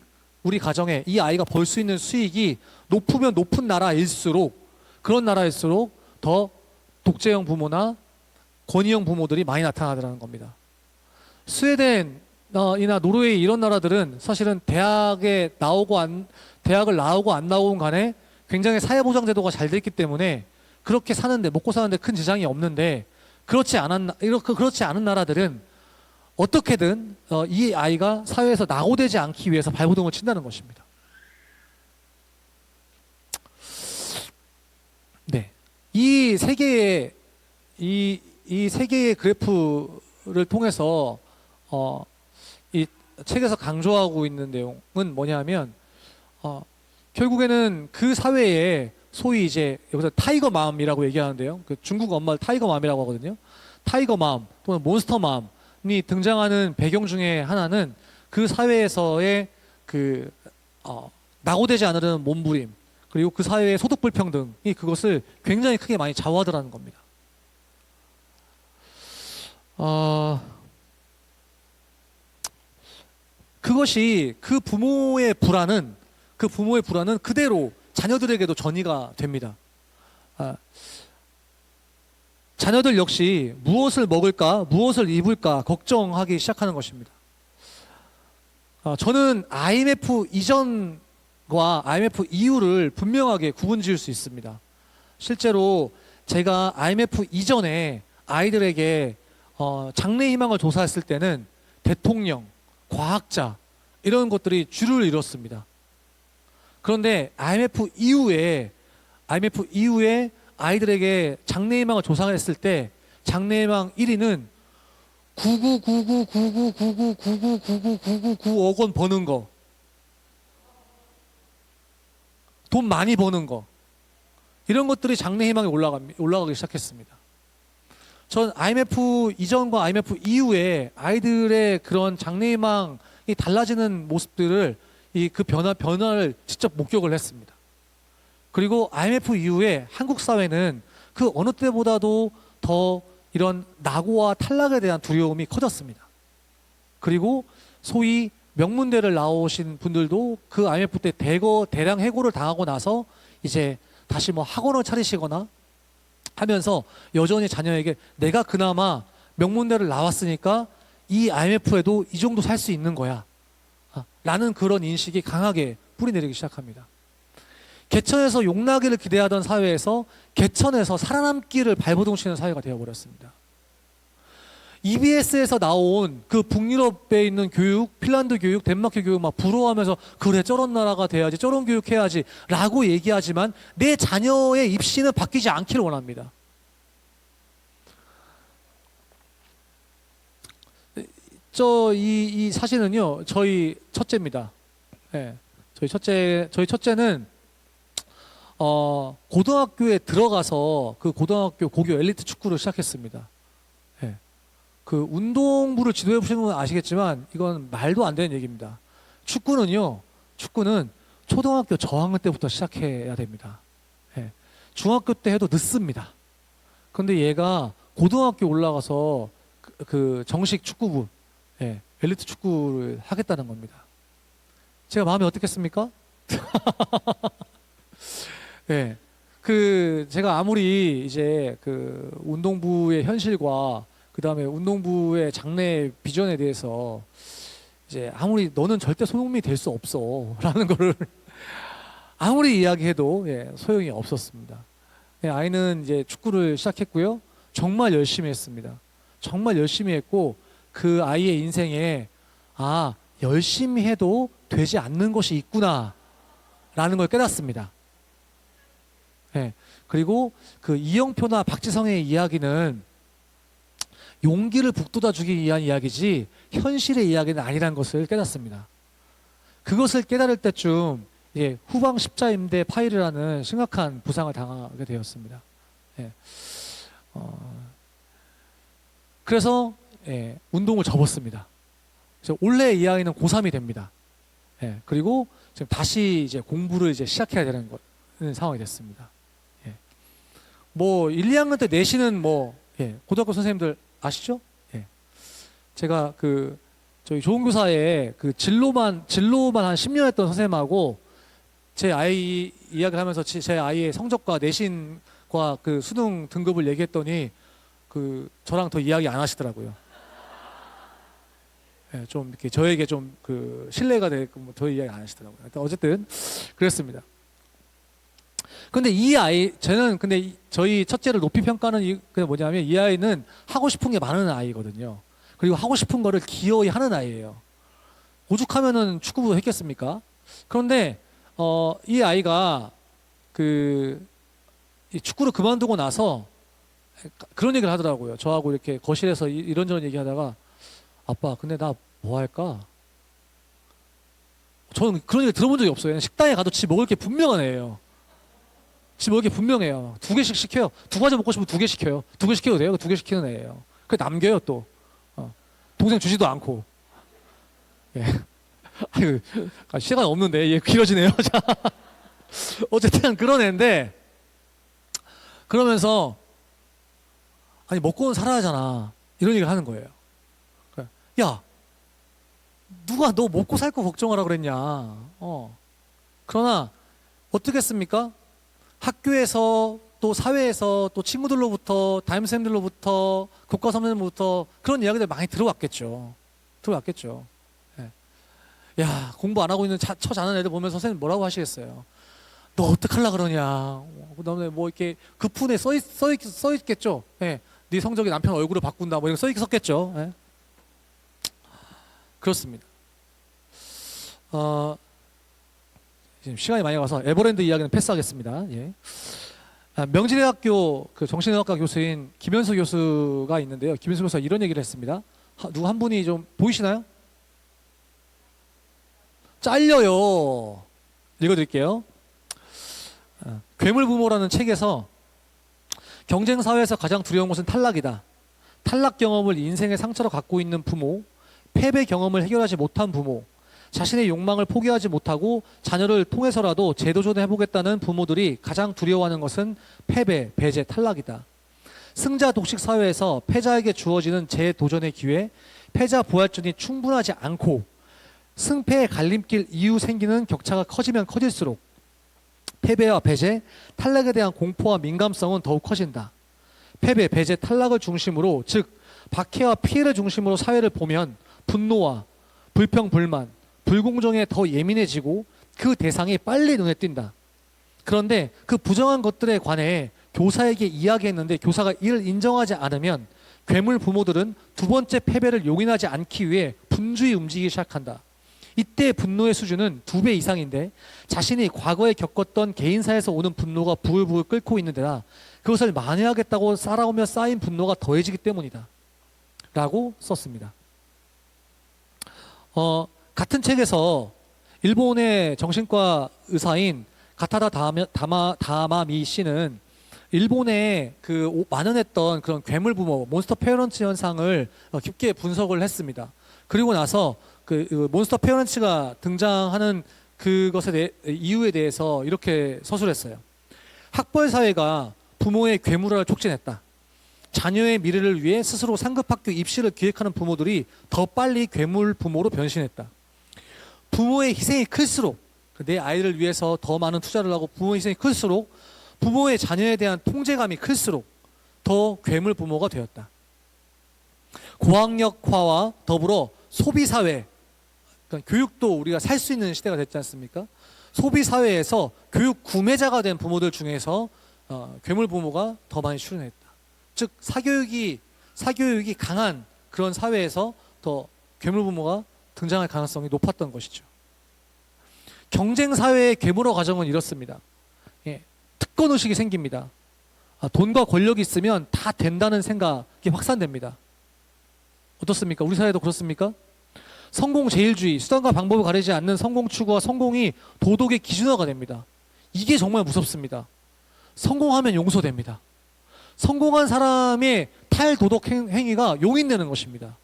우리 가정에 이 아이가 벌 수 있는 수익이 높으면 높은 나라일수록, 그런 나라일수록 더 독재형 부모나 권위형 부모들이 많이 나타나더라는 겁니다. 스웨덴 이나 노르웨이 이런 나라들은 사실은 대학을 나오고 안 나오건 간에 굉장히 사회보장제도가 잘 돼 있기 때문에 그렇게 사는데, 먹고 사는데 큰 지장이 없는데, 그렇지 않은 나라들은 어떻게든 이 아이가 사회에서 낙오되지 않기 위해서 발버둥을 친다는 것입니다. 네, 이 세 개의 그래프를 통해서 이 책에서 강조하고 있는 내용은 뭐냐면 결국에는 그 사회에 소위 이제 여기서 타이거 맘이라고 얘기하는데요. 그 중국 엄마를 타이거 맘이라고 하거든요. 타이거 맘 또는 몬스터 맘이 등장하는 배경 중에 하나는 그 사회에서의 그 낙오되지 않으려는 몸부림, 그리고 그 사회의 소득 불평등이 그것을 굉장히 크게 많이 좌우하더라는 겁니다. 그것이 그 부모의 불안은 그대로 자녀들에게도 전이가 됩니다. 자녀들 역시 무엇을 먹을까, 무엇을 입을까 걱정하기 시작하는 것입니다. 저는 IMF 이전과 IMF 이후를 분명하게 구분 지을 수 있습니다. 실제로 제가 IMF 이전에 아이들에게 장래 희망을 조사했을 때는 대통령, 과학자 이런 것들이 주를 이뤘습니다. 그런데 IMF 이후에 아이들에게 장래희망을 조사했을 때 장래희망 1위는 99999999999999억 원 버는 거, 돈 많이 버는 거, 이런 것들이 장래희망에 올라가기 시작했습니다. 전 IMF 이전과 IMF 이후에 아이들의 그런 장래희망이 달라지는 모습들을 그 변화를 직접 목격을 했습니다. 그리고 IMF 이후에 한국 사회는 그 어느 때보다도 더 이런 낙오와 탈락에 대한 두려움이 커졌습니다. 그리고 소위 명문대를 나오신 분들도 그 IMF 때 대량 해고를 당하고 나서 이제 다시 뭐 학원을 차리시거나 하면서 여전히 자녀에게 내가 그나마 명문대를 나왔으니까 이 IMF에도 이 정도 살 수 있는 거야 라는 그런 인식이 강하게 뿌리내리기 시작합니다. 개천에서 용나기를 기대하던 사회에서 개천에서 살아남기를 발버둥 치는 사회가 되어버렸습니다. EBS에서 나온 그 북유럽에 있는 교육, 핀란드 교육, 덴마크 교육 막 부러워하면서 그래 저런 나라가 돼야지, 저런 교육 해야지 라고 얘기하지만 내 자녀의 입시는 바뀌지 않기를 원합니다. 이 사진은요 저희 첫째입니다. 네, 저희 첫째는 고등학교에 들어가서 그 고등학교 고교 엘리트 축구를 시작했습니다. 네. 그 운동부를 지도해 보시는 분은 아시겠지만 이건 말도 안 되는 얘기입니다. 축구는 초등학교 저학년 때부터 시작해야 됩니다. 네. 중학교 때 해도 늦습니다. 그런데 얘가 고등학교 올라가서 그 정식 축구부, 네, 엘리트 축구를 하겠다는 겁니다. 제가 마음이 어떻겠습니까? 네, 제가 아무리 이제 그 운동부의 현실과 그 다음에 운동부의 장래 비전에 대해서 이제 아무리 너는 절대 손흥민이 될 수 없어 라는 거를 아무리 이야기해도 소용이 없었습니다. 아이는 이제 축구를 시작했고요. 정말 열심히 했습니다. 정말 열심히 했고 그 아이의 인생에 열심히 해도 되지 않는 것이 있구나 라는 걸 깨닫습니다. 그리고 그 이영표나 박지성의 이야기는 용기를 북돋아주기 위한 이야기지 현실의 이야기는 아니라는 것을 깨닫습니다. 그것을 깨달을 때쯤 후방 십자인대 파열이라는 심각한 부상을 당하게 되었습니다. 그래서 운동을 접었습니다. 그래서 올해 이 아이는 고3이 됩니다. 그리고 지금 다시 이제 공부를 이제 시작해야 되는 상황이 됐습니다. 예. 뭐 1, 2학년 때 내신은 뭐 예, 고등학교 선생님들 아시죠? 예. 제가 그 저희 조은교사에 그 진로만 한 10년 했던 선생님하고 제 아이 이야기를 하면서 제 아이의 성적과 내신과 그 수능 등급을 얘기했더니 그 저랑 더 이야기 안 하시더라고요. 예, 좀 이렇게 저에게 좀 그 신뢰가 되고 뭐 더 이야기 안 하시더라고요. 어쨌든 그랬습니다. 근데 이 아이 저는 근데 저희 첫째를 높이 평가하는 그게 뭐냐면 이 아이는 하고 싶은 게 많은 아이거든요. 그리고 하고 싶은 거를 기어이 하는 아이예요. 오죽하면은 축구부 했겠습니까? 그런데 이 아이가 이 축구를 그만두고 나서 그런 얘기를 하더라고요. 저하고 이렇게 거실에서 이런저런 얘기하다가 아빠 근데 나 뭐 할까? 저는 그런 얘기 들어본 적이 없어요. 식당에 가도 집 먹을 게 분명한 애예요. 집 먹을 게 분명해요. 2개씩 시켜요. 2가지 먹고 싶으면 2개 시켜요. 2개 시켜도 돼요. 2개 시키는 애예요. 그게 남겨요 또. 동생 주지도 않고. 예. 아유, 시간 없는데 얘 길어지네요. 자, 어쨌든 그런 애인데 그러면서 아니 먹고는 살아야 하잖아. 이런 얘기를 하는 거예요. 야, 누가 너 먹고 살 거 걱정하라 그랬냐. 그러나 어떻겠습니까? 학교에서 또 사회에서 또 친구들로부터 담임선생님들로부터 교과선생님으로부터 그런 이야기들 많이 들어왔겠죠. 예. 야, 공부 안 하고 있는 처자는 애들 보면서 선생님 뭐라고 하시겠어요? 너 어떡하려 그러냐. 그다음에 뭐 이렇게 그 푼에 써 있겠죠. 예. 네 성적이 남편 얼굴을 바꾼다 뭐 이런 거 썼겠죠. 예. 그렇습니다. 지금 시간이 많이 가서 에버랜드 이야기는 패스하겠습니다. 예. 명지대학교 그 정신의학과 교수인 김현수 교수가 있는데요. 김현수 교수가 이런 얘기를 했습니다. 누구 한 분이 좀 보이시나요? 잘려요. 읽어드릴게요. 괴물부모라는 책에서 경쟁 사회에서 가장 두려운 것은 탈락이다. 탈락 경험을 인생의 상처로 갖고 있는 부모, 패배 경험을 해결하지 못한 부모, 자신의 욕망을 포기하지 못하고 자녀를 통해서라도 재도전해보겠다는 부모들이 가장 두려워하는 것은 패배, 배제, 탈락이다. 승자 독식 사회에서 패자에게 주어지는 재도전의 기회, 패자 부활전이 충분하지 않고 승패의 갈림길 이후 생기는 격차가 커지면 커질수록 패배와 배제, 탈락에 대한 공포와 민감성은 더욱 커진다. 패배, 배제, 탈락을 중심으로 즉 박해와 피해를 중심으로 사회를 보면 분노와 불평, 불만, 불공정에 더 예민해지고 그 대상이 빨리 눈에 띈다. 그런데 그 부정한 것들에 관해 교사에게 이야기했는데 교사가 이를 인정하지 않으면 괴물 부모들은 두 번째 패배를 용인하지 않기 위해 분주히 움직이기 시작한다. 이때 분노의 수준은 2배 이상인데 자신이 과거에 겪었던 개인사에서 오는 분노가 부글부글 끓고 있는 데다 그것을 만회하겠다고 쌓아오며 쌓인 분노가 더해지기 때문이다. 라고 썼습니다. 같은 책에서 일본의 정신과 의사인 가타다 다마미 씨는 일본의 그 만연했던 그런 괴물 부모, 몬스터 페어런트 현상을 깊게 분석을 했습니다. 그리고 나서 그 몬스터 페어런트가 등장하는 이유에 대해서 이렇게 서술했어요. 학벌 사회가 부모의 괴물화를 촉진했다. 자녀의 미래를 위해 스스로 상급학교 입시를 기획하는 부모들이 더 빨리 괴물 부모로 변신했다. 부모의 희생이 클수록 내 아이를 위해서 더 많은 투자를 하고 부모의 희생이 클수록 부모의 자녀에 대한 통제감이 클수록 더 괴물 부모가 되었다. 고학력화와 더불어 소비사회, 그러니까 교육도 우리가 살 수 있는 시대가 됐지 않습니까? 소비사회에서 교육 구매자가 된 부모들 중에서 괴물 부모가 더 많이 출현했다. 즉 사교육이 강한 그런 사회에서 더 괴물 부모가 등장할 가능성이 높았던 것이죠. 경쟁 사회의 괴물화 과정은 이렇습니다. 예, 특권 의식이 생깁니다. 돈과 권력이 있으면 다 된다는 생각이 확산됩니다. 어떻습니까? 우리 사회도 그렇습니까? 성공 제일주의, 수단과 방법을 가리지 않는 성공 추구와 성공이 도덕의 기준화가 됩니다. 이게 정말 무섭습니다. 성공하면 용서됩니다. 성공한 사람의 탈도덕 행위가 용인되는 것입니다.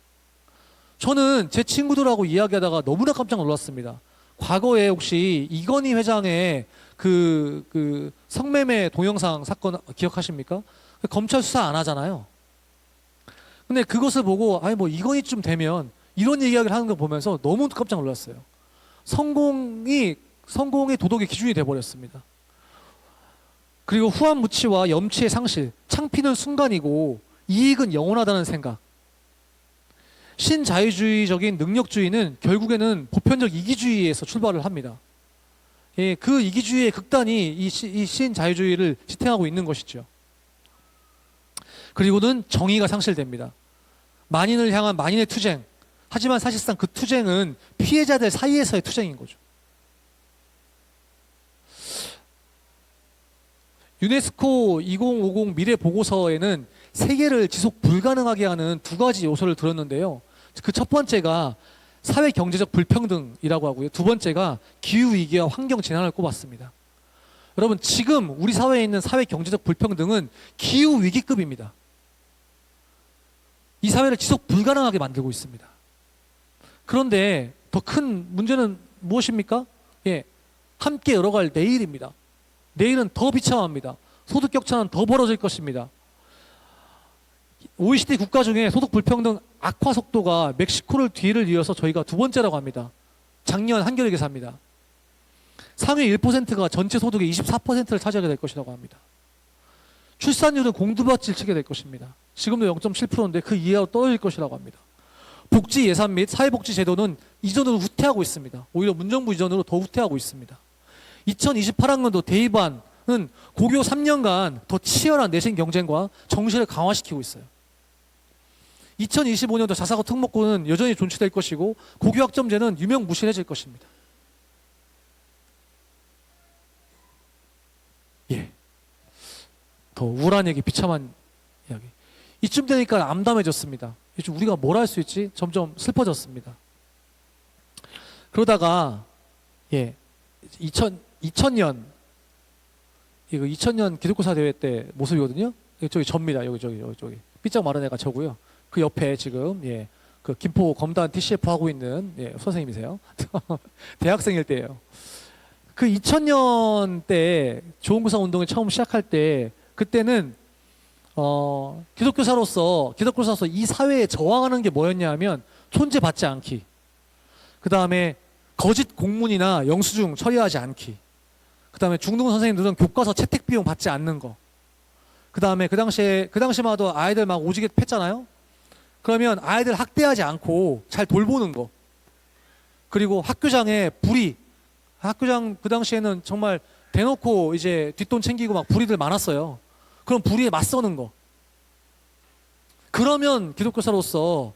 저는 제 친구들하고 이야기하다가 너무나 깜짝 놀랐습니다. 과거에 혹시 이건희 회장의 그 성매매 동영상 사건 기억하십니까? 검찰 수사 안 하잖아요. 근데 그것을 보고 아니 뭐 이건희쯤 되면 이런 이야기를 하는 거 보면서 너무 깜짝 놀랐어요. 성공이 도덕의 기준이 돼버렸습니다. 그리고 후한무치와 염치의 상실, 창피는 순간이고 이익은 영원하다는 생각. 신자유주의적인 능력주의는 결국에는 보편적 이기주의에서 출발을 합니다. 예, 그 이기주의의 극단이 이 신자유주의를 지탱하고 있는 것이죠. 그리고는 정의가 상실됩니다. 만인을 향한 만인의 투쟁. 하지만 사실상 그 투쟁은 피해자들 사이에서의 투쟁인 거죠. 유네스코 2050 미래 보고서에는 세계를 지속 불가능하게 하는 두 가지 요소를 들었는데요. 그 첫 번째가 사회 경제적 불평등이라고 하고요. 두 번째가 기후 위기와 환경 재난을 꼽았습니다. 여러분, 지금 우리 사회에 있는 사회 경제적 불평등은 기후 위기급입니다. 이 사회를 지속 불가능하게 만들고 있습니다. 그런데 더 큰 문제는 무엇입니까? 예, 함께 열어갈 내일입니다. 내일은 더 비참합니다. 소득 격차는 더 벌어질 것입니다. OECD 국가 중에 소득 불평등 악화 속도가 멕시코를 뒤를 이어서 저희가 두 번째라고 합니다. 작년 한겨레 기사입니다. 상위 1%가 전체 소득의 24%를 차지하게 될 것이라고 합니다. 출산율은 공두밭질 치게 될 것입니다. 지금도 0.7%인데 그 이하로 떨어질 것이라고 합니다. 복지 예산 및 사회복지 제도는 이전으로 후퇴하고 있습니다. 오히려 문정부 이전으로 더 후퇴하고 있습니다. 2028학년도 대입안은 고교 3년간 더 치열한 내신 경쟁과 정시를 강화시키고 있어요. 2025년도 자사고 특목고는 여전히 존치될 것이고 고교 학점제는 유명무실해질 것입니다. 예, 더 우울한 얘기, 비참한 이야기. 이쯤 되니까 암담해졌습니다. 이제 우리가 뭘 할 수 있지? 점점 슬퍼졌습니다. 그러다가 2000년 이거 2000년 기독교사 대회 때 모습이거든요. 저기 접니다. 여기 삐짝 마른 애가 저고요. 그 옆에 지금 그 김포 검단 TCF 하고 있는 선생님이세요. 대학생일 때예요. 그 2000년 때 좋은교사 운동을 처음 시작할 때 그때는 기독교사로서 이 사회에 저항하는 게 뭐였냐 하면 존재받지 않기. 그 다음에 거짓 공문이나 영수증 처리하지 않기. 그 다음에 중등 선생님들은 교과서 채택 비용 받지 않는 거. 그 다음에 그 당시만 해도 아이들 막 오지게 팼잖아요. 그러면 아이들 학대하지 않고 잘 돌보는 거. 그리고 학교장에 학교장 그 당시에는 정말 대놓고 이제 뒷돈 챙기고 막 불의들 많았어요. 그럼 불의에 맞서는 거. 그러면 기독교사로서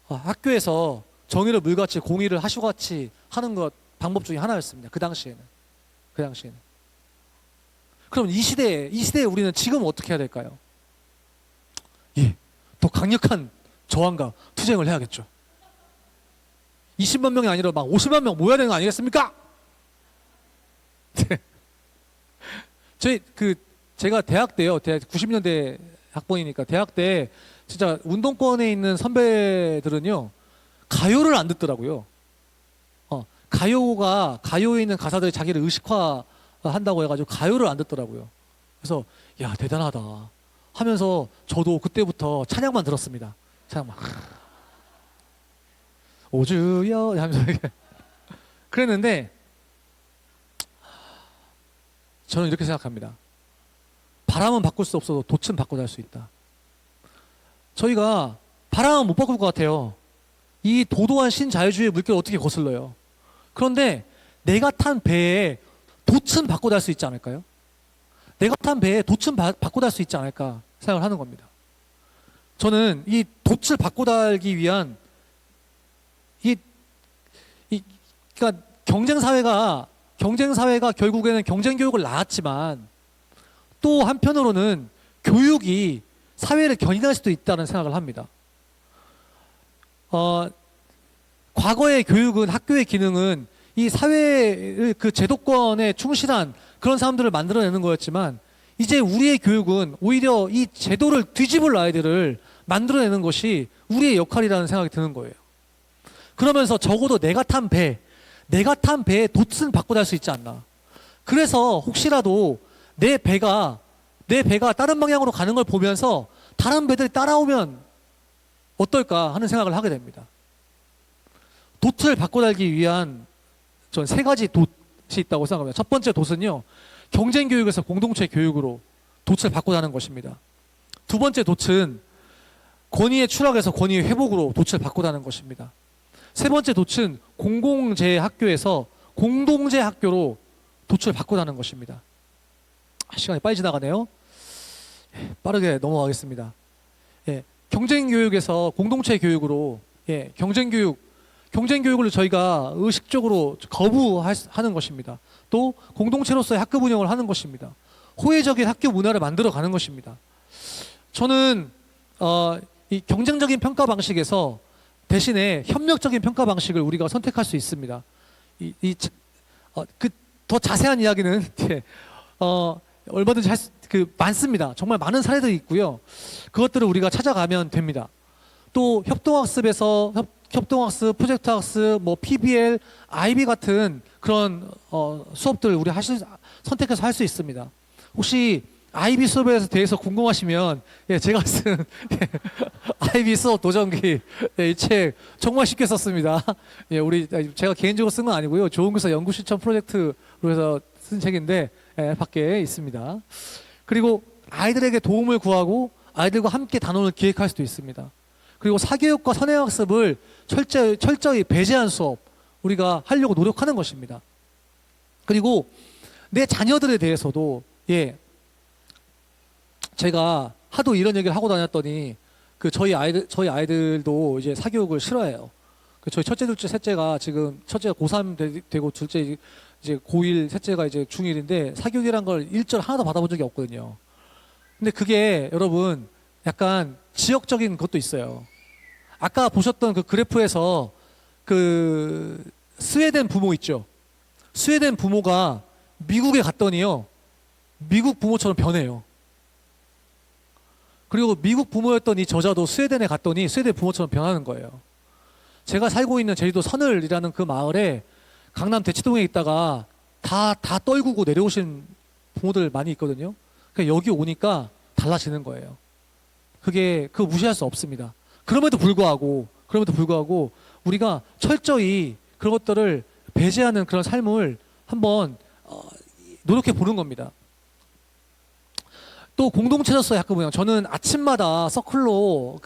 학교에서 정의를 물같이 공의를 하시고같이 하는 것 방법 중에 하나였습니다. 그 당시에는. 그럼 이 시대에 우리는 지금 어떻게 해야 될까요? 더 강력한 저항과 투쟁을 해야겠죠. 20만 명이 아니라 막 50만 명 모여야 되는 거 아니겠습니까? 네. 제가 대학 때요. 90년대 학번이니까 대학 때 진짜 운동권에 있는 선배들은요. 가요를 안 듣더라고요. 가요에 있는 가사들이 자기를 의식화한다고 해가지고 가요를 안 듣더라고요. 그래서 야 대단하다 하면서 저도 그때부터 찬양만 들었습니다. 찬양만 오주여 하면서 이렇게 그랬는데 저는 이렇게 생각합니다. 바람은 바꿀 수 없어도 돛은 바꿔 달 수 있다. 저희가 바람은 못 바꿀 것 같아요. 이 도도한 신자유주의의 물결을 어떻게 거슬러요? 그런데 내가 탄 배에 돛은 바꿔 달 수 있지 않을까요? 내가 탄 배에 돛은 바꿔 달 수 있지 않을까 생각을 하는 겁니다. 저는 이 돛을 바꿔 달기 위한 그러니까 경쟁사회가 결국에는 경쟁교육을 낳았지만 또 한편으로는 교육이 사회를 견인할 수도 있다는 생각을 합니다. 과거의 교육은 학교의 기능은 이 사회의 그 제도권에 충실한 그런 사람들을 만들어내는 거였지만 이제 우리의 교육은 오히려 이 제도를 뒤집을 아이들을 만들어내는 것이 우리의 역할이라는 생각이 드는 거예요. 그러면서 적어도 내가 탄 배, 내가 탄 배에 돛은 바꿔 달 수 있지 않나. 그래서 혹시라도 내 배가 다른 방향으로 가는 걸 보면서 다른 배들이 따라오면 어떨까 하는 생각을 하게 됩니다. 돛을 바꿔 달기 위한 전 세 가지 돛이 있다고 생각합니다. 첫 번째 돛은요, 경쟁 교육에서 공동체 교육으로 돛을 바꿔 다는 것입니다. 두 번째 돛은 권위의 추락에서 권위의 회복으로 돛을 바꿔 다는 것입니다. 세 번째 돛은 공공재 학교에서 공동재 학교로 돛을 바꿔 다는 것입니다. 시간이 빨리 지나가네요. 빠르게 넘어가겠습니다. 예, 경쟁 교육에서 공동체 교육으로, 예, 경쟁 교육을 저희가 의식적으로 거부하는 것입니다. 또 공동체로서의 학급 운영을 하는 것입니다. 호혜적인 학교 문화를 만들어 가는 것입니다. 저는 이 경쟁적인 평가 방식에서 대신에 협력적인 평가 방식을 우리가 선택할 수 있습니다. 더 자세한 이야기는 예, 얼마든지 많습니다. 정말 많은 사례들이 있고요. 그것들을 우리가 찾아가면 됩니다. 또 협동학습에서 협동학습, 프로젝트학습, 뭐 PBL, IB 같은 그런 수업들을 우리 선택해서 할 수 있습니다. 혹시 IB 수업에 대해서 궁금하시면, 예, 제가 쓴 예, IB 수업 도전기, 예, 이 책 정말 쉽게 썼습니다. 예, 제가 개인적으로 쓴 건 아니고요. 좋은교사 연구 실천 프로젝트로 해서 쓴 책인데, 예, 밖에 있습니다. 그리고 아이들에게 도움을 구하고 아이들과 함께 단원을 기획할 수도 있습니다. 그리고 사교육과 선행학습을 철저히 배제한 수업 우리가 하려고 노력하는 것입니다. 그리고 내 자녀들에 대해서도, 예, 제가 하도 이런 얘기를 하고 다녔더니 저희 아이들도 이제 사교육을 싫어해요. 저희 첫째, 둘째, 셋째가 지금 첫째가 고3 되고 둘째 이제 고1, 셋째가 이제 중1인데 사교육이란 걸 일절 하나도 받아본 적이 없거든요. 근데 그게 여러분 약간 지역적인 것도 있어요. 아까 보셨던 그 그래프에서 그 스웨덴 부모 있죠. 스웨덴 부모가 미국에 갔더니요, 미국 부모처럼 변해요. 그리고 미국 부모였던 이 저자도 스웨덴에 갔더니 스웨덴 부모처럼 변하는 거예요. 제가 살고 있는 제주도 선을이라는 그 마을에 강남 대치동에 있다가 다 떨구고 내려오신 부모들 많이 있거든요. 그러니까 여기 오니까 달라지는 거예요. 그거 무시할 수 없습니다. 그럼에도 불구하고 우리가 철저히 그런 것들을 배제하는 그런 삶을 한번 노력해 보는 겁니다. 또 공동체로서의 학급 운영, 저는 아침마다 서클로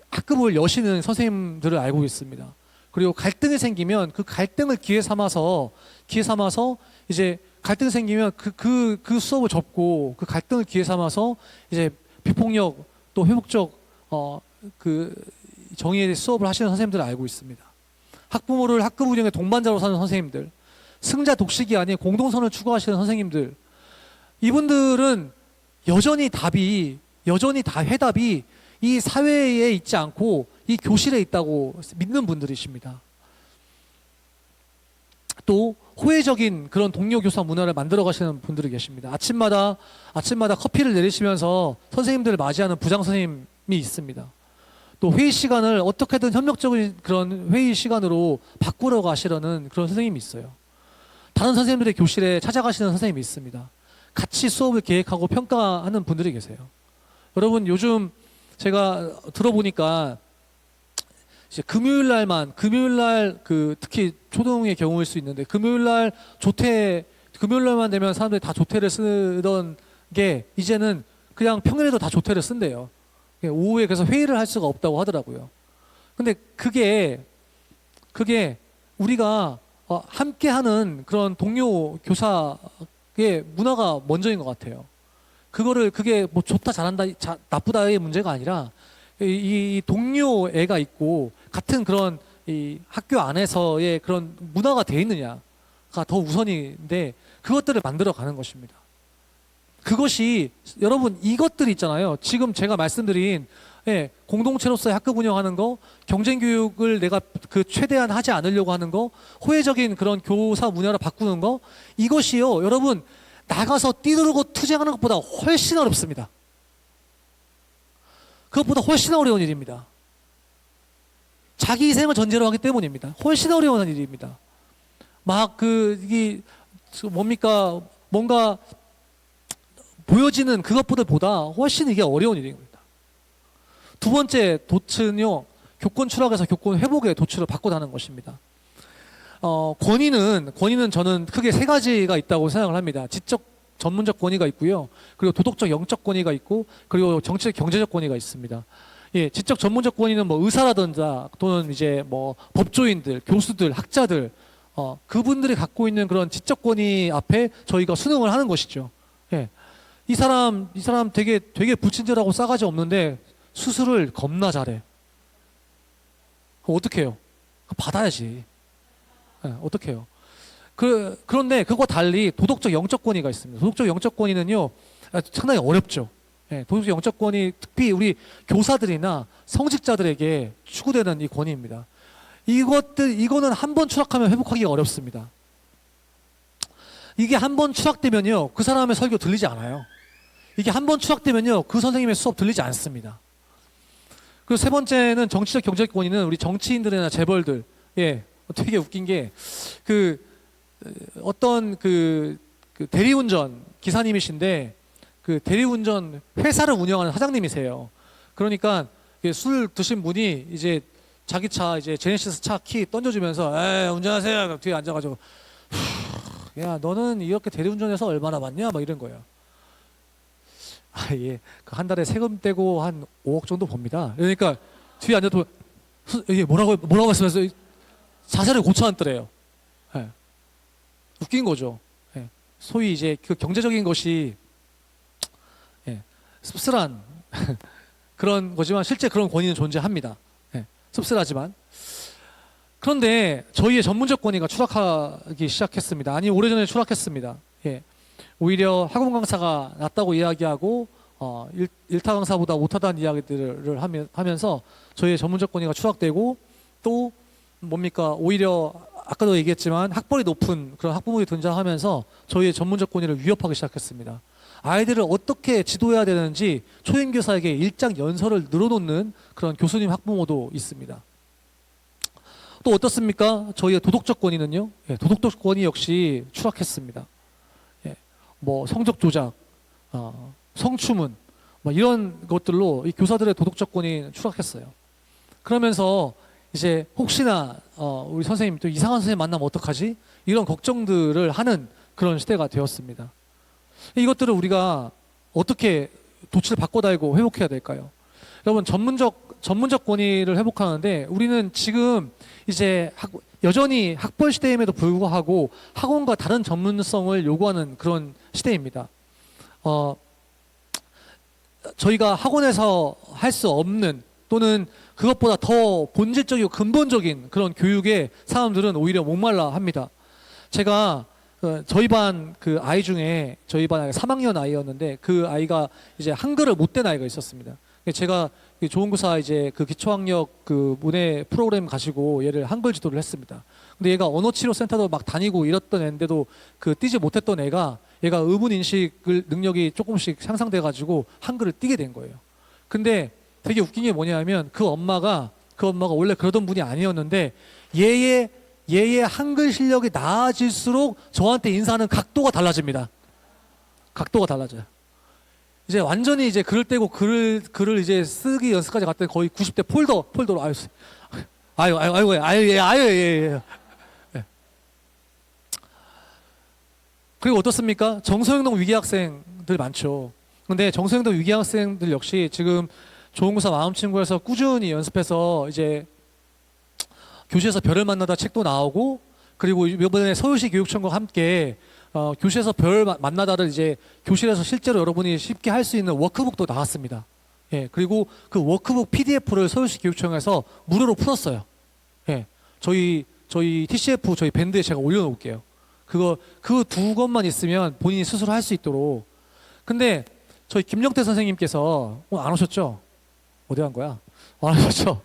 학급을 여시는 선생님들을 알고 있습니다. 그리고 갈등이 생기면 그 갈등을 기회 삼아서 이제 갈등이 생기면 그 수업을 접고 그 갈등을 기회 삼아서 이제 비폭력 또 회복적 정의의 수업을 하시는 선생님들을 알고 있습니다. 학부모를 학급 운영의 동반자로 사는 선생님들, 승자 독식이 아닌 공동선을 추구하시는 선생님들, 이분들은 여전히 해답이 이 사회에 있지 않고 이 교실에 있다고 믿는 분들이십니다. 또 호혜적인 그런 동료 교사 문화를 만들어 가시는 분들이 계십니다. 아침마다 커피를 내리시면서 선생님들을 맞이하는 부장 선생님이 있습니다. 또 회의 시간을 어떻게든 협력적인 그런 회의 시간으로 바꾸러 가시려는 그런 선생님이 있어요. 다른 선생님들의 교실에 찾아가시는 선생님이 있습니다. 같이 수업을 계획하고 평가하는 분들이 계세요. 여러분, 요즘 제가 들어보니까 이제 금요일날 특히 초등의 경우일 수 있는데 금요일날만 되면 사람들이 다 조퇴를 쓰던 게 이제는 그냥 평일에도 다 조퇴를 쓴대요. 오후에 그래서 회의를 할 수가 없다고 하더라고요. 근데 그게 우리가 함께하는 그런 동료 교사의 문화가 먼저인 것 같아요. 그게 뭐 좋다 잘한다 나쁘다의 문제가 아니라 이 동료 애가 있고 같은 그런 이 학교 안에서의 그런 문화가 돼 있느냐가 더 우선인데 그것들을 만들어 가는 것입니다. 그것이 여러분 이것들 있잖아요. 지금 제가 말씀드린, 예, 공동체로서의 학급 운영하는 거, 경쟁 교육을 내가 최대한 하지 않으려고 하는 거, 호혜적인 그런 교사 문화를 바꾸는 거, 이것이요 여러분 나가서 뛰두르고 투쟁하는 것보다 훨씬 어렵습니다. 그것보다 훨씬 어려운 일입니다. 자기 희생을 전제로 하기 때문입니다. 훨씬 어려운 일입니다. 막 이게 뭡니까? 뭔가 보여지는 그것보다 훨씬 이게 어려운 일입니다. 두 번째 도츠는요, 교권 추락에서 교권 회복의 도츠로 바꿔가는 것입니다. 권위는 저는 크게 세 가지가 있다고 생각을 합니다. 지적 전문적 권위가 있고요. 그리고 도덕적 영적 권위가 있고, 그리고 정치적 경제적 권위가 있습니다. 예, 지적 전문적 권위는 뭐 의사라든지 또는 이제 뭐 법조인들, 교수들, 학자들, 그분들이 갖고 있는 그런 지적 권위 앞에 저희가 순응을 하는 것이죠. 예. 이 사람 되게 불친절하고 싸가지 없는데 수술을 겁나 잘해. 그럼 어떡해요? 받아야지. 예, 어떡해요? 그런데 그거와 달리 도덕적 영적 권위가 있습니다. 도덕적 영적 권위는요, 상당히 어렵죠. 예, 도덕적 영적 권위, 특히 우리 교사들이나 성직자들에게 추구되는 이 권위입니다. 이거는 한 번 추락하면 회복하기가 어렵습니다. 이게 한 번 추락되면요, 그 사람의 설교 들리지 않아요. 이게 한 번 추락되면요, 그 선생님의 수업 들리지 않습니다. 그리고 세 번째는 정치적 경제적 권위는 우리 정치인들이나 재벌들, 예, 되게 웃긴 게, 어떤 대리운전 기사님이신데, 그 대리운전 회사를 운영하는 사장님이세요. 그러니까 술 드신 분이 이제 자기 차, 이제 제네시스 차 키 던져주면서, 에이, 운전하세요. 뒤에 앉아가지고, 야, 너는 이렇게 대리운전해서 얼마나 받냐? 막 이런 거예요. 아, 예. 한 달에 세금 떼고 한 5억 정도 봅니다. 그러니까 뒤에 앉아도, 이게 뭐라고 말씀하면서 자세를 고쳐 앉더래요. 예. 웃긴 거죠. 예. 소위 이제 그 경제적인 것이, 예, 씁쓸한 그런 거지만 실제 그런 권위는 존재합니다. 예. 씁쓸하지만. 그런데 저희의 전문적 권위가 추락하기 시작했습니다. 아니, 오래전에 추락했습니다. 예. 오히려 학원 강사가 낫다고 이야기하고 일타 강사보다 못하다는 이야기들을 하면서 저희의 전문적 권위가 추락되고, 또 뭡니까, 오히려 아까도 얘기했지만 학벌이 높은 그런 학부모들이 등장하면서 저희의 전문적 권위를 위협하기 시작했습니다. 아이들을 어떻게 지도해야 되는지 초행교사에게 일장 연설을 늘어놓는 그런 교수님 학부모도 있습니다. 또 어떻습니까? 저희의 도덕적 권위는요, 예, 도덕적 권위 역시 추락했습니다. 예, 뭐 성적 조작, 성추문, 뭐 이런 것들로 이 교사들의 도덕적 권위 추락했어요. 그러면서 이제 혹시나 우리 선생님 또 이상한 선생님 만나면 어떡하지? 이런 걱정들을 하는 그런 시대가 되었습니다. 이것들을 우리가 어떻게 도치를 바꿔달고 회복해야 될까요? 여러분, 전문적 권위를 회복하는데 우리는 지금 이제 여전히 학벌 시대임에도 불구하고 학원과 다른 전문성을 요구하는 그런 시대입니다. 저희가 학원에서 할 수 없는, 또는 그것보다 더 본질적이고 근본적인 그런 교육에 사람들은 오히려 목말라 합니다. 제가 저희 반 그 아이 중에, 저희 반 3학년 아이였는데 그 아이가 이제 한글을 못 된 아이가 있었습니다. 제가 조은구사 이제 그 기초학력 그 문해 프로그램 가지고 얘를 한글 지도를 했습니다. 근데 얘가 언어치료센터도 막 다니고 이랬던 애인데도 띄지 못했던 애가, 얘가 의문 인식 능력이 조금씩 향상돼 가지고 한글을 띄게 된 거예요. 근데 되게 웃긴 게 뭐냐면 그 엄마가 원래 그러던 분이 아니었는데 얘의 한글 실력이 나아질수록 저한테 인사하는 각도가 달라집니다. 각도가 달라져요. 이제 완전히 이제 글을 떼고 글을 이제 쓰기 연습까지 갔더니 거의 90대 폴더로 예. 그리고 어떻습니까? 정서행동 위기 학생들 많죠. 근데 정서행동 위기 학생들 역시 지금 조은구사 마음친구에서 꾸준히 연습해서 이제 교실에서 별을 만나다 책도 나오고, 그리고 이번에 서울시 교육청과 함께 교실에서 별 만나다를 이제 교실에서 실제로 여러분이 쉽게 할 수 있는 워크북도 나왔습니다. 예, 그리고 그 워크북 PDF를 서울시 교육청에서 무료로 풀었어요. 예, 저희 TCF 저희 밴드에 제가 올려놓을게요. 그 두 것만 있으면 본인이 스스로 할 수 있도록. 근데 저희 김영태 선생님께서 안 오셨죠? 어디 간 거야? 안 오셨죠?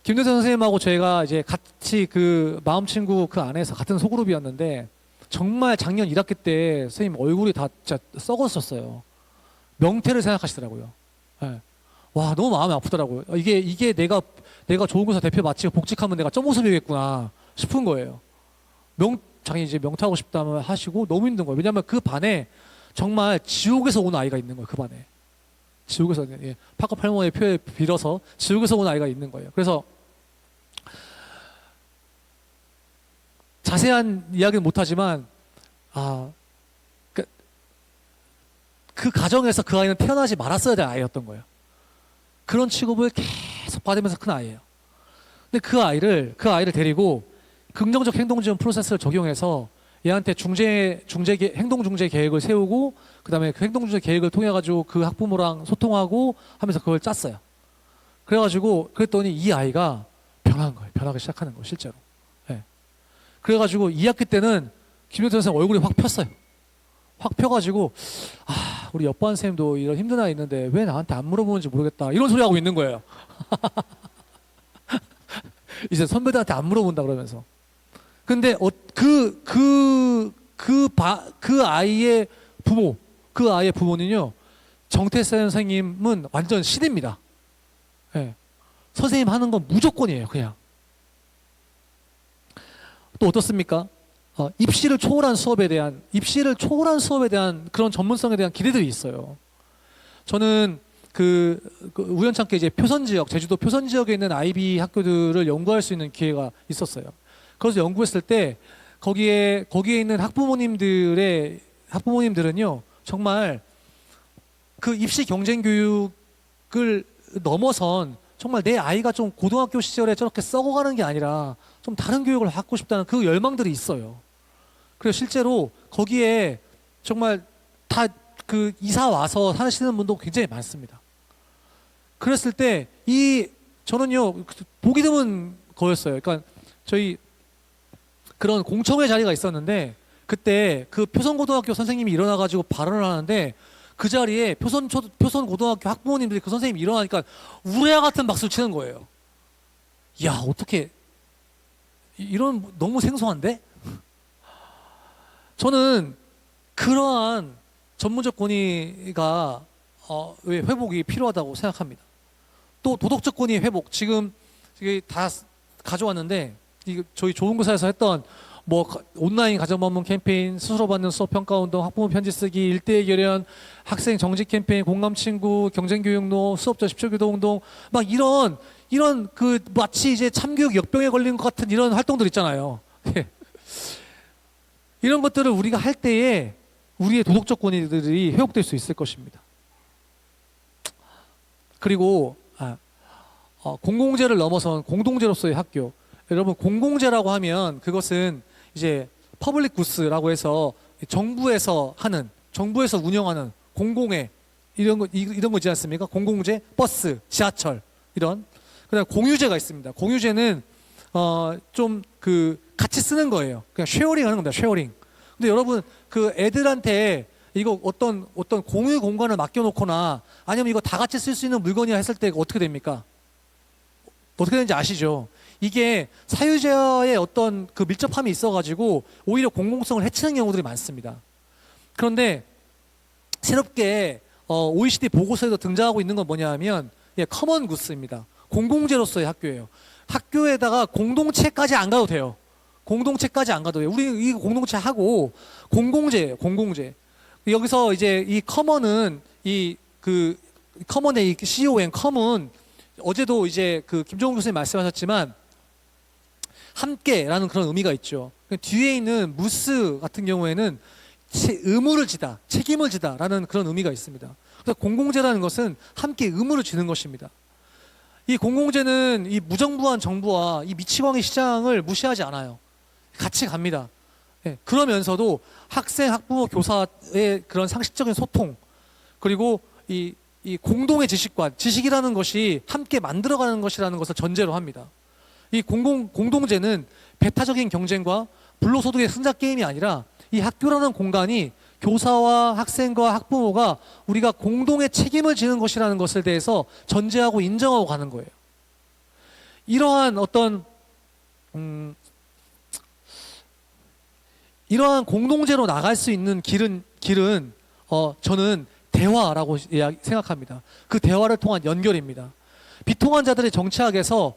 김영태 선생님하고 저희가 이제 같이 그 마음친구 그 안에서 같은 소그룹이었는데, 정말 작년 1학기 때 선생님 얼굴이 다 진짜 썩었었어요. 명태를 생각하시더라고요. 네. 와, 너무 마음이 아프더라고요. 이게 내가 좋은 곳에서 대표 마치고 복직하면 내가 저 모습이겠구나 싶은 거예요. 자기 이제 명퇴하고 싶다면 하시고 너무 힘든 거예요. 왜냐하면 그 반에 정말 지옥에서 온 아이가 있는 거예요. 그 반에. 지옥에서, 예, 파커 팔머의 표에 빌어서 지옥에서 온 아이가 있는 거예요. 그래서 자세한 이야기는 못하지만 그 가정에서 그 아이는 태어나지 말았어야 될 아이였던 거예요. 그런 취급을 계속 받으면서 큰 아이예요. 근데 그 아이를 데리고 긍정적 행동 지원 프로세스를 적용해서 얘한테 행동 중재 계획을 세우고 그다음에 그 행동 중재 계획을 통해 가지고 그 학부모랑 소통하고 하면서 그걸 짰어요. 그랬더니 이 아이가 변한 거예요. 변하기 시작하는 거예요, 실제로. 네. 그래가지고 2학기 때는 김영태 선생님 얼굴이 확 폈어요. 확 펴가지고 우리 옆반 선생님도 이런 힘든 아이 있는데 왜 나한테 안 물어보는지 모르겠다 이런 소리 하고 있는 거예요. 이제 선배들한테 안 물어본다 그러면서. 근데 그 아이의 부모는요, 정태세 선생님은 완전 신입니다. 네. 선생님 하는 건 무조건이에요, 그냥. 또 어떻습니까? 입시를 초월한 수업에 대한 그런 전문성에 대한 기대들이 있어요. 저는 우연찮게 이제 제주도 표선 지역에 있는 아이비 학교들을 연구할 수 있는 기회가 있었어요. 그래서 연구했을 때 거기에 있는 학부모님들은요, 정말 그 입시 경쟁 교육을 넘어선 정말 내 아이가 좀 고등학교 시절에 저렇게 썩어가는 게 아니라 좀 다른 교육을 받고 싶다는 그 열망들이 있어요. 그래서 실제로 거기에 정말 다 이사 와서 사시는 분도 굉장히 많습니다. 그랬을 때 저는요, 보기 드문 거였어요. 그러니까 저희 그런 공청회 자리가 있었는데 그때 그 표선고등학교 선생님이 일어나가지고 발언을 하는데 그 자리에 표선고등학교 학부모님들이 그 선생님이 일어나니까 우레와 같은 박수를 치는 거예요. 야, 어떻게 너무 생소한데? 저는 그러한 전문적 권위가 회복이 필요하다고 생각합니다. 또 도덕적 권위의 회복, 지금 이게 다 가져왔는데 저희 좋은교사에서 했던 온라인 가정방문 캠페인, 스스로 받는 수업 평가 운동, 학부모 편지 쓰기, 일대일 결연, 학생 정직 캠페인, 공감 친구, 경쟁 교육로, 수업 전 10초 교도 운동, 막 이런 마치 이제 참교육 역병에 걸린 것 같은 이런 활동들 있잖아요. 이런 것들을 우리가 할 때에 우리의 도덕적 권위들이 회복될 수 있을 것입니다. 그리고 공공재를 넘어선 공동체로서의 학교. 여러분, 공공재라고 하면 그것은 이제 퍼블릭 구스라고 해서 정부에서 운영하는 공공의 이런 거 있지 않습니까? 공공재, 버스, 지하철 이런. 그다음 공유재가 있습니다. 공유재는 좀 같이 쓰는 거예요. 그냥 쉐어링 하는 겁니다. 쉐어링. 근데 여러분, 그 애들한테 이거 어떤 공유 공간을 맡겨놓거나 아니면 이거 다 같이 쓸 수 있는 물건이야 했을 때 어떻게 됩니까? 어떻게 되는지 아시죠? 이게 사유자의 어떤 밀접함이 있어가지고 오히려 공공성을 해치는 경우들이 많습니다. 그런데 새롭게 OECD 보고서에도 등장하고 있는 건 뭐냐 하면 커먼 구스입니다. 공공재로서의 학교예요. 학교에다가 공동체까지 안 가도 돼요. 우리 이 공동체 하고 공공재예요. 공공재. 여기서 이제 이 커먼은 커먼의 CON 커먼, 어제도 이제 김종훈 교수님 말씀하셨지만 함께라는 그런 의미가 있죠. 뒤에 있는 무스 같은 경우에는 의무를 지다, 책임을 지다라는 그런 의미가 있습니다. 그래서 공공재라는 것은 함께 의무를 지는 것입니다. 이 공공재는 이 무정부한 정부와 이 미치광이 시장을 무시하지 않아요. 같이 갑니다. 네, 그러면서도 학생, 학부모, 교사의 그런 상식적인 소통, 그리고 이 공동의 지식이라는 것이 함께 만들어가는 것이라는 것을 전제로 합니다. 이 공동체는 배타적인 경쟁과 불로소득의 승자 게임이 아니라 이 학교라는 공간이 교사와 학생과 학부모가 우리가 공동의 책임을 지는 것이라는 것에 대해서 전제하고 인정하고 가는 거예요. 이러한 이러한 공동체로 나갈 수 있는 길은 저는 대화라고 생각합니다. 그 대화를 통한 연결입니다. 비통한 자들의 정치학에서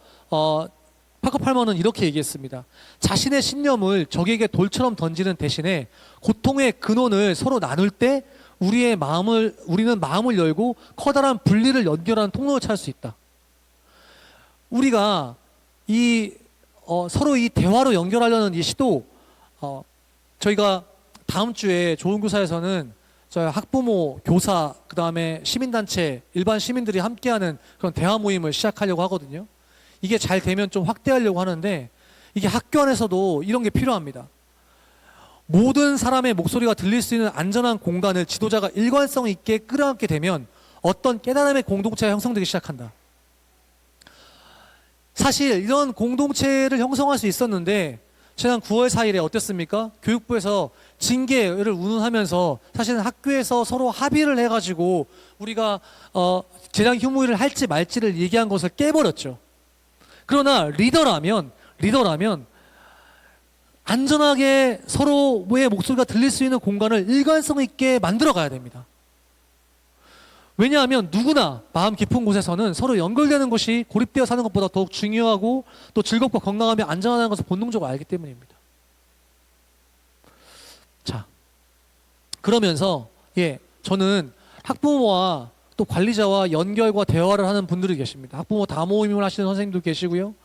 파커 팔머는 이렇게 얘기했습니다. 자신의 신념을 적에게 돌처럼 던지는 대신에 고통의 근원을 서로 나눌 때 우리는 마음을 열고 커다란 분리를 연결하는 통로를 찾을 수 있다. 우리가 서로 이 대화로 연결하려는 이 시도, 저희가 다음 주에 좋은교사에서는 저희 학부모, 교사, 그 다음에 시민단체, 일반 시민들이 함께하는 그런 대화 모임을 시작하려고 하거든요. 이게 잘 되면 좀 확대하려고 하는데, 이게 학교 안에서도 이런 게 필요합니다. 모든 사람의 목소리가 들릴 수 있는 안전한 공간을 지도자가 일관성 있게 끌어안게 되면 어떤 깨달음의 공동체가 형성되기 시작한다. 사실 이런 공동체를 형성할 수 있었는데 지난 9월 4일에 어땠습니까? 교육부에서 징계를 운운하면서 사실은 학교에서 서로 합의를 해가지고 우리가 재량 휴무일을 할지 말지를 얘기한 것을 깨버렸죠. 그러나 리더라면 안전하게 서로의 목소리가 들릴 수 있는 공간을 일관성 있게 만들어 가야 됩니다. 왜냐하면 누구나 마음 깊은 곳에서는 서로 연결되는 것이 고립되어 사는 것보다 더욱 중요하고 또 즐겁고 건강하며 안전하다는 것을 본능적으로 알기 때문입니다. 자, 그러면서 저는 학부모와 또 관리자와 연결과 대화를 하는 분들이 계십니다. 학부모 다모 모임을 하시는 선생님도 계시고요.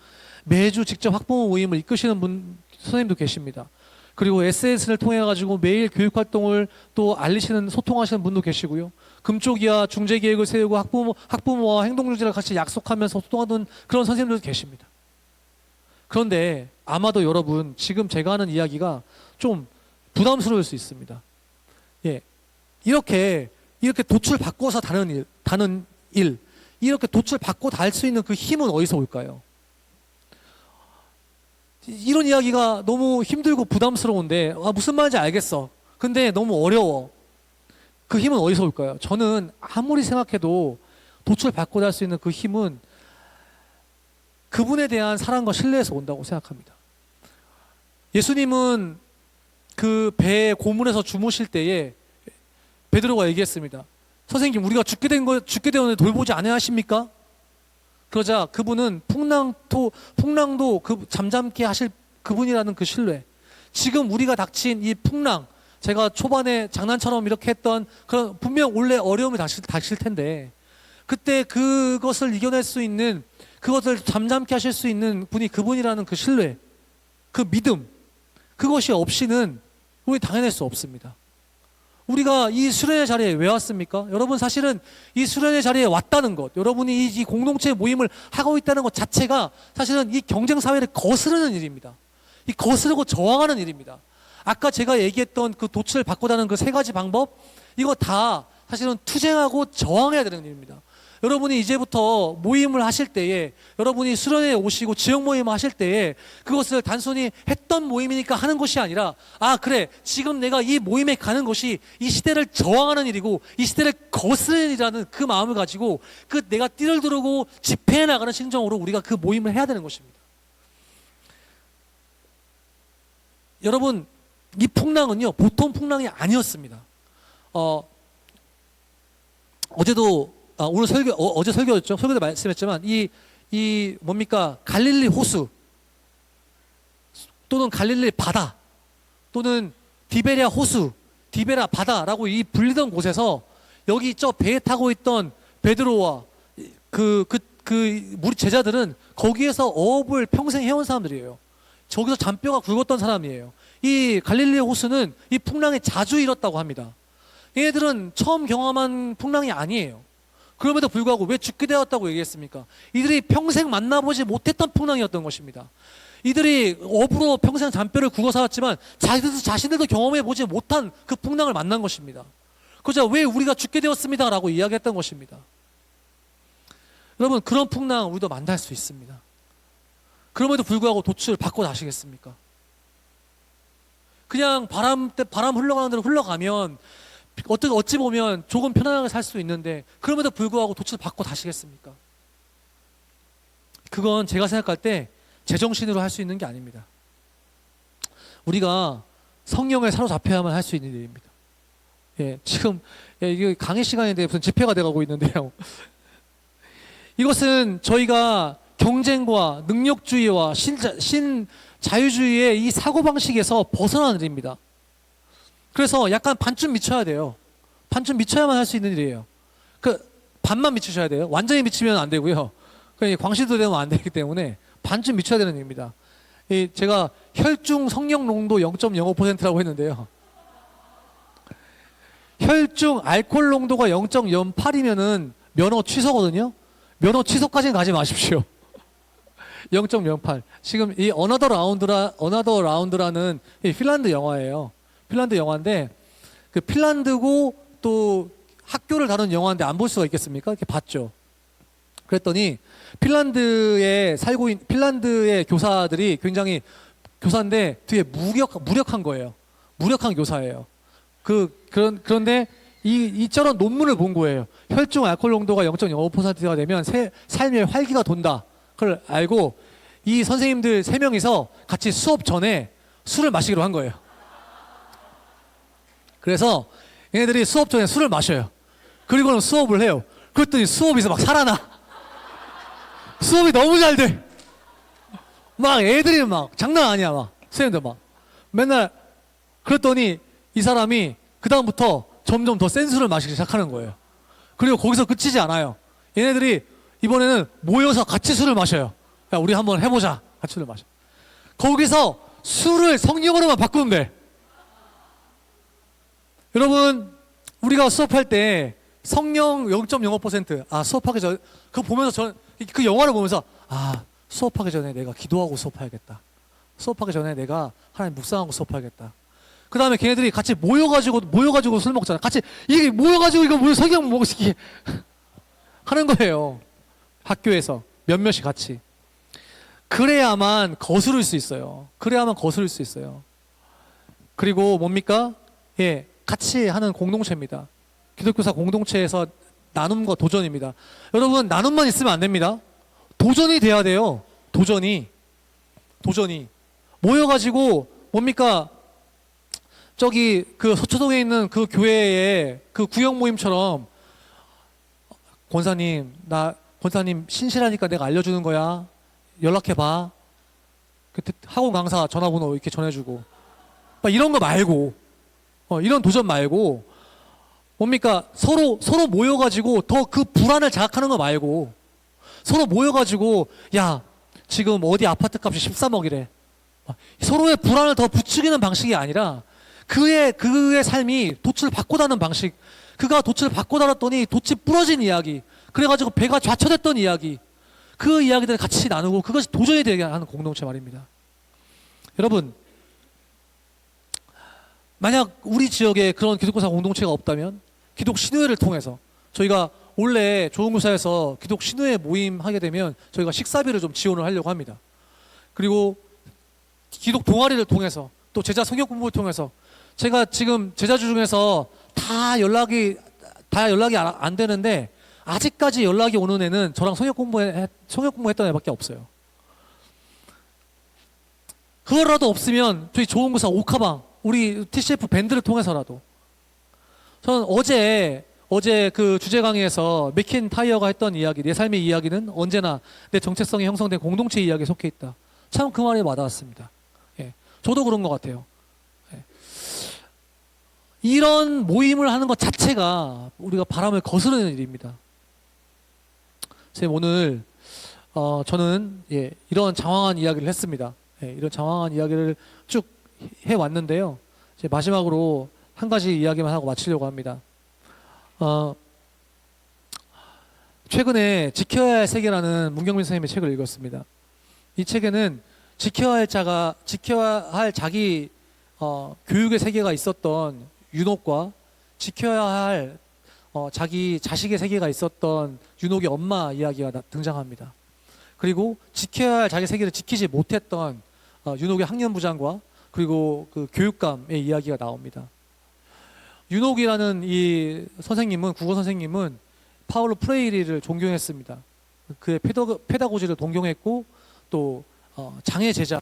매주 직접 학부모 모임을 이끄시는 선생님도 계십니다. 그리고 SNS를 통해 가지고 매일 교육 활동을 또 알리시는 소통하시는 분도 계시고요. 금쪽이와 중재 계획을 세우고 학부모와 행동 중재를 같이 약속하면서 소통하던 그런 선생님들도 계십니다. 그런데 아마도 여러분 지금 제가 하는 이야기가 좀 부담스러울 수 있습니다. 이렇게 돛을 바꿔서 다는 일, 이렇게 돛을 바꿔 달 수 있는 그 힘은 어디서 올까요? 이런 이야기가 너무 힘들고 부담스러운데 무슨 말인지 알겠어. 근데 너무 어려워. 그 힘은 어디서 올까요? 저는 아무리 생각해도 돛을 바꿔 달 수 있는 그 힘은 그분에 대한 사랑과 신뢰에서 온다고 생각합니다. 예수님은 그 배의 고문에서 주무실 때에 베드로가 얘기했습니다. 선생님, 우리가 죽게 되었는데 돌보지 않으십니까? 그러자 그분은 풍랑도 잠잠케 하실 그분이라는 그 신뢰. 지금 우리가 닥친 이 풍랑, 제가 초반에 장난처럼 이렇게 했던 그런 분명 원래 어려움이 닥칠 텐데 그때 그것을 이겨낼 수 있는, 그것을 잠잠케 하실 수 있는 분이 그분이라는 그 신뢰, 그 믿음, 그것이 없이는 우리 당해낼 수 없습니다. 우리가 이 수련의 자리에 왜 왔습니까? 여러분, 사실은 이 수련의 자리에 왔다는 것, 여러분이 이 공동체 모임을 하고 있다는 것 자체가 사실은 이 경쟁 사회를 거스르는 일입니다. 이 거스르고 저항하는 일입니다. 아까 제가 얘기했던 그 돛을 바꾸다는 그 세 가지 방법, 이거 다 사실은 투쟁하고 저항해야 되는 일입니다. 여러분이 이제부터 모임을 하실 때에, 여러분이 수련회에 오시고 지역 모임을 하실 때에 그것을 단순히 했던 모임이니까 하는 것이 아니라, 그래, 지금 내가 이 모임에 가는 것이 이 시대를 저항하는 일이고 이 시대를 거스르는 일이라는 그 마음을 가지고 그 내가 띠를 두르고 집회해 나가는 심정으로 우리가 그 모임을 해야 되는 것입니다. 여러분, 이 풍랑은요 보통 풍랑이 아니었습니다. 어제 설교였죠. 설교도 말씀했지만 이 뭡니까? 갈릴리 호수 또는 갈릴리 바다 또는 디베랴 호수, 디베랴 바다라고 이 불리던 곳에서 여기 저 배에 타고 있던 베드로와 우리 제자들은 거기에서 어업을 평생 해온 사람들이에요. 저기서 잔뼈가 굵었던 사람이에요. 이 갈릴리 호수는 이 풍랑에 자주 일었다고 합니다. 얘네들은 처음 경험한 풍랑이 아니에요. 그럼에도 불구하고 왜 죽게 되었다고 얘기했습니까? 이들이 평생 만나보지 못했던 풍랑이었던 것입니다. 이들이 업으로 평생 잔뼈를 굵어 살았지만 자신들도 경험해보지 못한 그 풍랑을 만난 것입니다. 그러자 왜 우리가 죽게 되었습니다 라고 이야기했던 것입니다. 여러분, 그런 풍랑 우리도 만날 수 있습니다. 그럼에도 불구하고 돛을 바꿔 다시겠습니까? 그냥 바람 흘러가는 대로 흘러가면 어찌 보면 조금 편안하게 살 수 있는데 그럼에도 불구하고 돛을 바꿔 다시겠습니까? 그건 제가 생각할 때 제정신으로 할 수 있는 게 아닙니다. 우리가 성령에 사로잡혀야만 할 수 있는 일입니다. 예, 지금 이게 강의 시간인데 무슨 집회가 돼가고 있는데요. 이것은 저희가 경쟁과 능력주의와 신자유주의의 이 사고방식에서 벗어나는 일입니다. 그래서 약간 반쯤 미쳐야 돼요. 반쯤 미쳐야만 할 수 있는 일이에요. 그 반만 미치셔야 돼요. 완전히 미치면 안 되고요. 광시도 되면 안 되기 때문에 반쯤 미쳐야 되는 일입니다. 제가 혈중 성령 농도 0.05%라고 했는데요. 혈중 알코올 농도가 0.08이면은 면허 취소거든요. 면허 취소까지는 가지 마십시오. 0.08. 지금 이 어나더 라운드라는 이 핀란드 영화예요. 핀란드 영화인데 그 핀란드고 또 학교를 다룬 영화인데 안 볼 수가 있겠습니까? 이렇게 봤죠. 그랬더니 핀란드의 교사들이 굉장히 교사인데 되게 무력한 거예요. 무력한 교사예요. 그런데 이처럼 논문을 본 거예요. 혈중 알코올 농도가 0.05%가 되면 삶의 활기가 돈다. 그걸 알고 이 선생님들 3명이서 같이 수업 전에 술을 마시기로 한 거예요. 그래서 얘네들이 수업 전에 술을 마셔요. 그리고는 수업을 해요. 그랬더니 수업에서 막 살아나. 수업이 너무 잘 돼. 막 애들이 막 장난 아니야. 막 선생님들 막 맨날. 그랬더니 이 사람이 그 다음부터 점점 더 센 술을 마시기 시작하는 거예요. 그리고 거기서 그치지 않아요. 얘네들이 이번에는 모여서 같이 술을 마셔요. 야, 우리 한번 해보자. 같이 술을 마셔. 거기서 술을 성령으로만 바꾸면 돼. 여러분, 우리가 수업할 때 성령 0.05%, 수업하기 전, 그거 보면서 그 영화를 보면서, 수업하기 전에 내가 기도하고 수업해야겠다. 수업하기 전에 내가 하나님 묵상하고 수업해야겠다. 그 다음에 걔네들이 같이 모여가지고 술 먹잖아. 같이, 이게 모여가지고 이거 성경 먹으시기 하는 거예요. 학교에서. 몇몇이 같이. 그래야만 거스를 수 있어요. 그리고 뭡니까? 예, 같이 하는 공동체입니다. 기독교사 공동체에서 나눔과 도전입니다. 여러분, 나눔만 있으면 안 됩니다. 도전이 돼야 돼요. 도전이. 모여가지고, 뭡니까? 저기, 그 서초동에 있는 그 교회에 그 구역 모임처럼, 권사님 신실하니까 내가 알려주는 거야. 연락해봐. 그때 학원 강사 전화번호 이렇게 전해주고. 막 이런 거 말고, 이런 도전 말고, 뭡니까? 서로 모여가지고 더 그 불안을 자극하는 거 말고, 서로 모여가지고, 야, 지금 어디 아파트 값이 13억이래. 서로의 불안을 더 부추기는 방식이 아니라, 그의 삶이 돛을 받고 다는 방식. 그가 돛을 받고 달았더니 돛이 부러진 이야기. 그래가지고 배가 좌초됐던 이야기. 그 이야기들을 같이 나누고 그것이 도전이 되게 하는 공동체 말입니다. 여러분, 만약 우리 지역에 그런 기독교사 공동체가 없다면 기독 신우회를 통해서 저희가 원래 조은교사에서 기독 신우회 모임 하게 되면 저희가 식사비를 좀 지원을 하려고 합니다. 그리고 기독 동아리를 통해서 또 제자 성역 공부를 통해서 제가 지금 제자주 중에서 다 연락이 안 되는데 아직까지 연락이 오는 애는 저랑 성역 공부했던 애밖에 없어요. 그거라도 없으면 저희 조은교사 오카방 우리 TCF 밴드를 통해서라도. 저는 어제 그 주제 강의에서 맥킨타이어가 했던 이야기, 내 삶의 이야기는 언제나 내 정체성이 형성된 공동체 이야기에 속해 있다. 참 그 말에 와닿았습니다. 예, 저도 그런 것 같아요. 예. 이런 모임을 하는 것 자체가 우리가 바람을 거스르는 일입니다. 선생님, 오늘 저는 이런 장황한 이야기를 했습니다. 이런 장황한 이야기를 쭉 해왔는데요. 이제 마지막으로 한 가지 이야기만 하고 마치려고 합니다. 최근에 지켜야 할 세계라는 문경민 선생님의 책을 읽었습니다. 이 책에는 지켜야 할 자기 교육의 세계가 있었던 윤옥과 지켜야 할 자기 자식의 세계가 있었던 윤옥의 엄마 이야기가 등장합니다. 그리고 지켜야 할 자기 세계를 지키지 못했던 윤옥의 학년부장과 그리고 그 교육감의 이야기가 나옵니다. 윤옥이라는 이 선생님은, 국어 선생님은 파울로 프레이리를 존경했습니다. 그의 페다고지를 동경했고 또 장애 제자,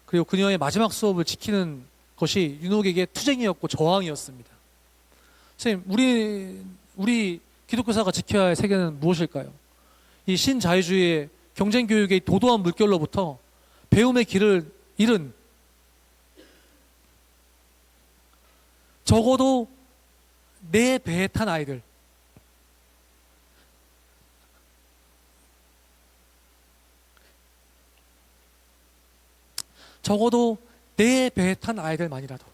그리고 그녀의 마지막 수업을 지키는 것이 윤옥에게 투쟁이었고 저항이었습니다. 선생님, 우리 기독교사가 지켜야 할 세계는 무엇일까요? 이 신자유주의의 경쟁교육의 도도한 물결로부터 배움의 길을 잃은, 적어도 내 배에 탄 아이들, 적어도 내 배에 탄 아이들만이라도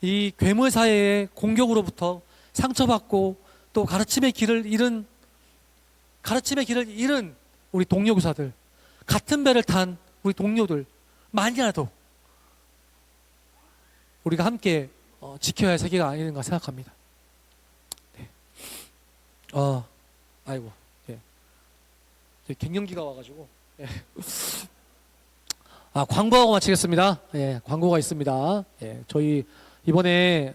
이 괴물 사회의 공격으로부터 상처받고 또 가르침의 길을 잃은 우리 동료 교사들, 같은 배를 탄 우리 동료들 만이라도 우리가 함께 지켜야 할 세계가 아닌가 생각합니다. 네. 아이고, 예. 갱년기가 와가지고. 예. 광고하고 마치겠습니다. 예, 광고가 있습니다. 예, 저희 이번에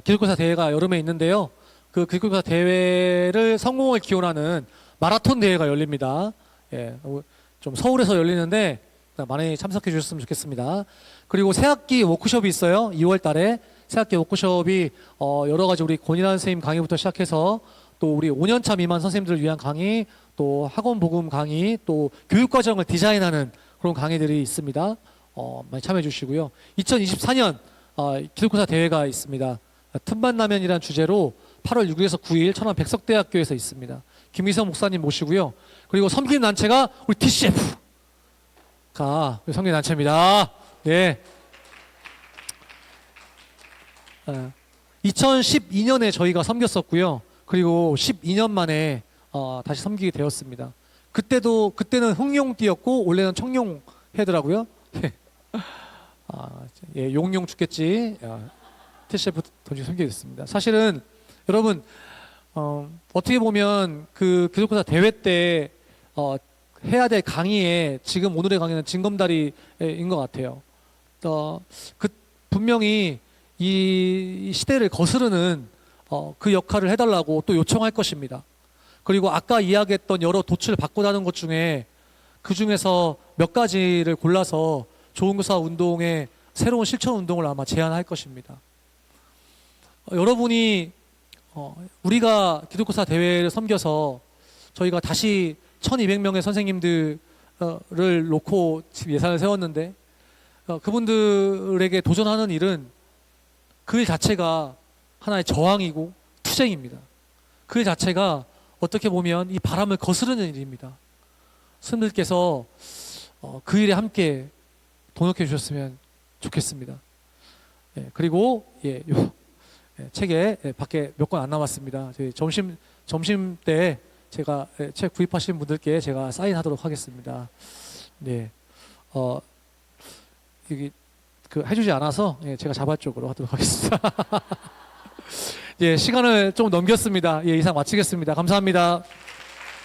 기독교사 대회가 여름에 있는데요. 그 기독교사 대회를 성공을 기원하는 마라톤 대회가 열립니다. 예, 좀 서울에서 열리는데 많이 참석해 주셨으면 좋겠습니다. 그리고 새학기 워크숍이 있어요. 2월 달에 새학기 워크숍이 여러 가지 우리 권인환 선생님 강의부터 시작해서 또 우리 5년차 미만 선생님들을 위한 강의, 또 학원 복음 강의, 또 교육 과정을 디자인하는 그런 강의들이 있습니다. 많이 참여해 주시고요. 2024년 기독교사 대회가 있습니다. 틈반라면이라는 주제로 8월 6일에서 9일 천안 백석대학교에서 있습니다. 김희성 목사님 모시고요. 그리고 섬기는 단체가 우리 TCF가 섬기는 단체입니다. 네. 2012년에 저희가 섬겼었고요. 그리고 12년 만에 다시 섬기게 되었습니다. 그때는 흥룡띠였고 원래는 청룡 해더라고요. 예, 용용 죽겠지. TCF 던지 섬기게 됐습니다. 사실은 여러분 어떻게 보면 그 기독교사 대회 때 해야 될 강의에 지금 오늘의 강의는 징검다리인 것 같아요. 분명히 이 시대를 거스르는 그 역할을 해달라고 또 요청할 것입니다. 그리고 아까 이야기했던 여러 도출을 바꾸다는 것 중에 그 중에서 몇 가지를 골라서 좋은 교사 운동의 새로운 실천 운동을 아마 제안할 것입니다. 여러분이 우리가 기독교사 대회를 섬겨서 저희가 다시 1200명의 선생님들을 놓고 예산을 세웠는데 그분들에게 도전하는 일은 그 일 자체가 하나의 저항이고 투쟁입니다. 그 일 자체가 어떻게 보면 이 바람을 거스르는 일입니다. 스님들께서 그 일에 함께 동역해 주셨으면 좋겠습니다. 예, 그리고 책에 밖에 몇 권 안 남았습니다. 점심 때 제가 책 구입하신 분들께 제가 사인하도록 하겠습니다. 네, 여기 해주지 않아서 제가 자발적으로 하도록 하겠습니다. 예, 시간을 좀 넘겼습니다. 예, 이상 마치겠습니다. 감사합니다.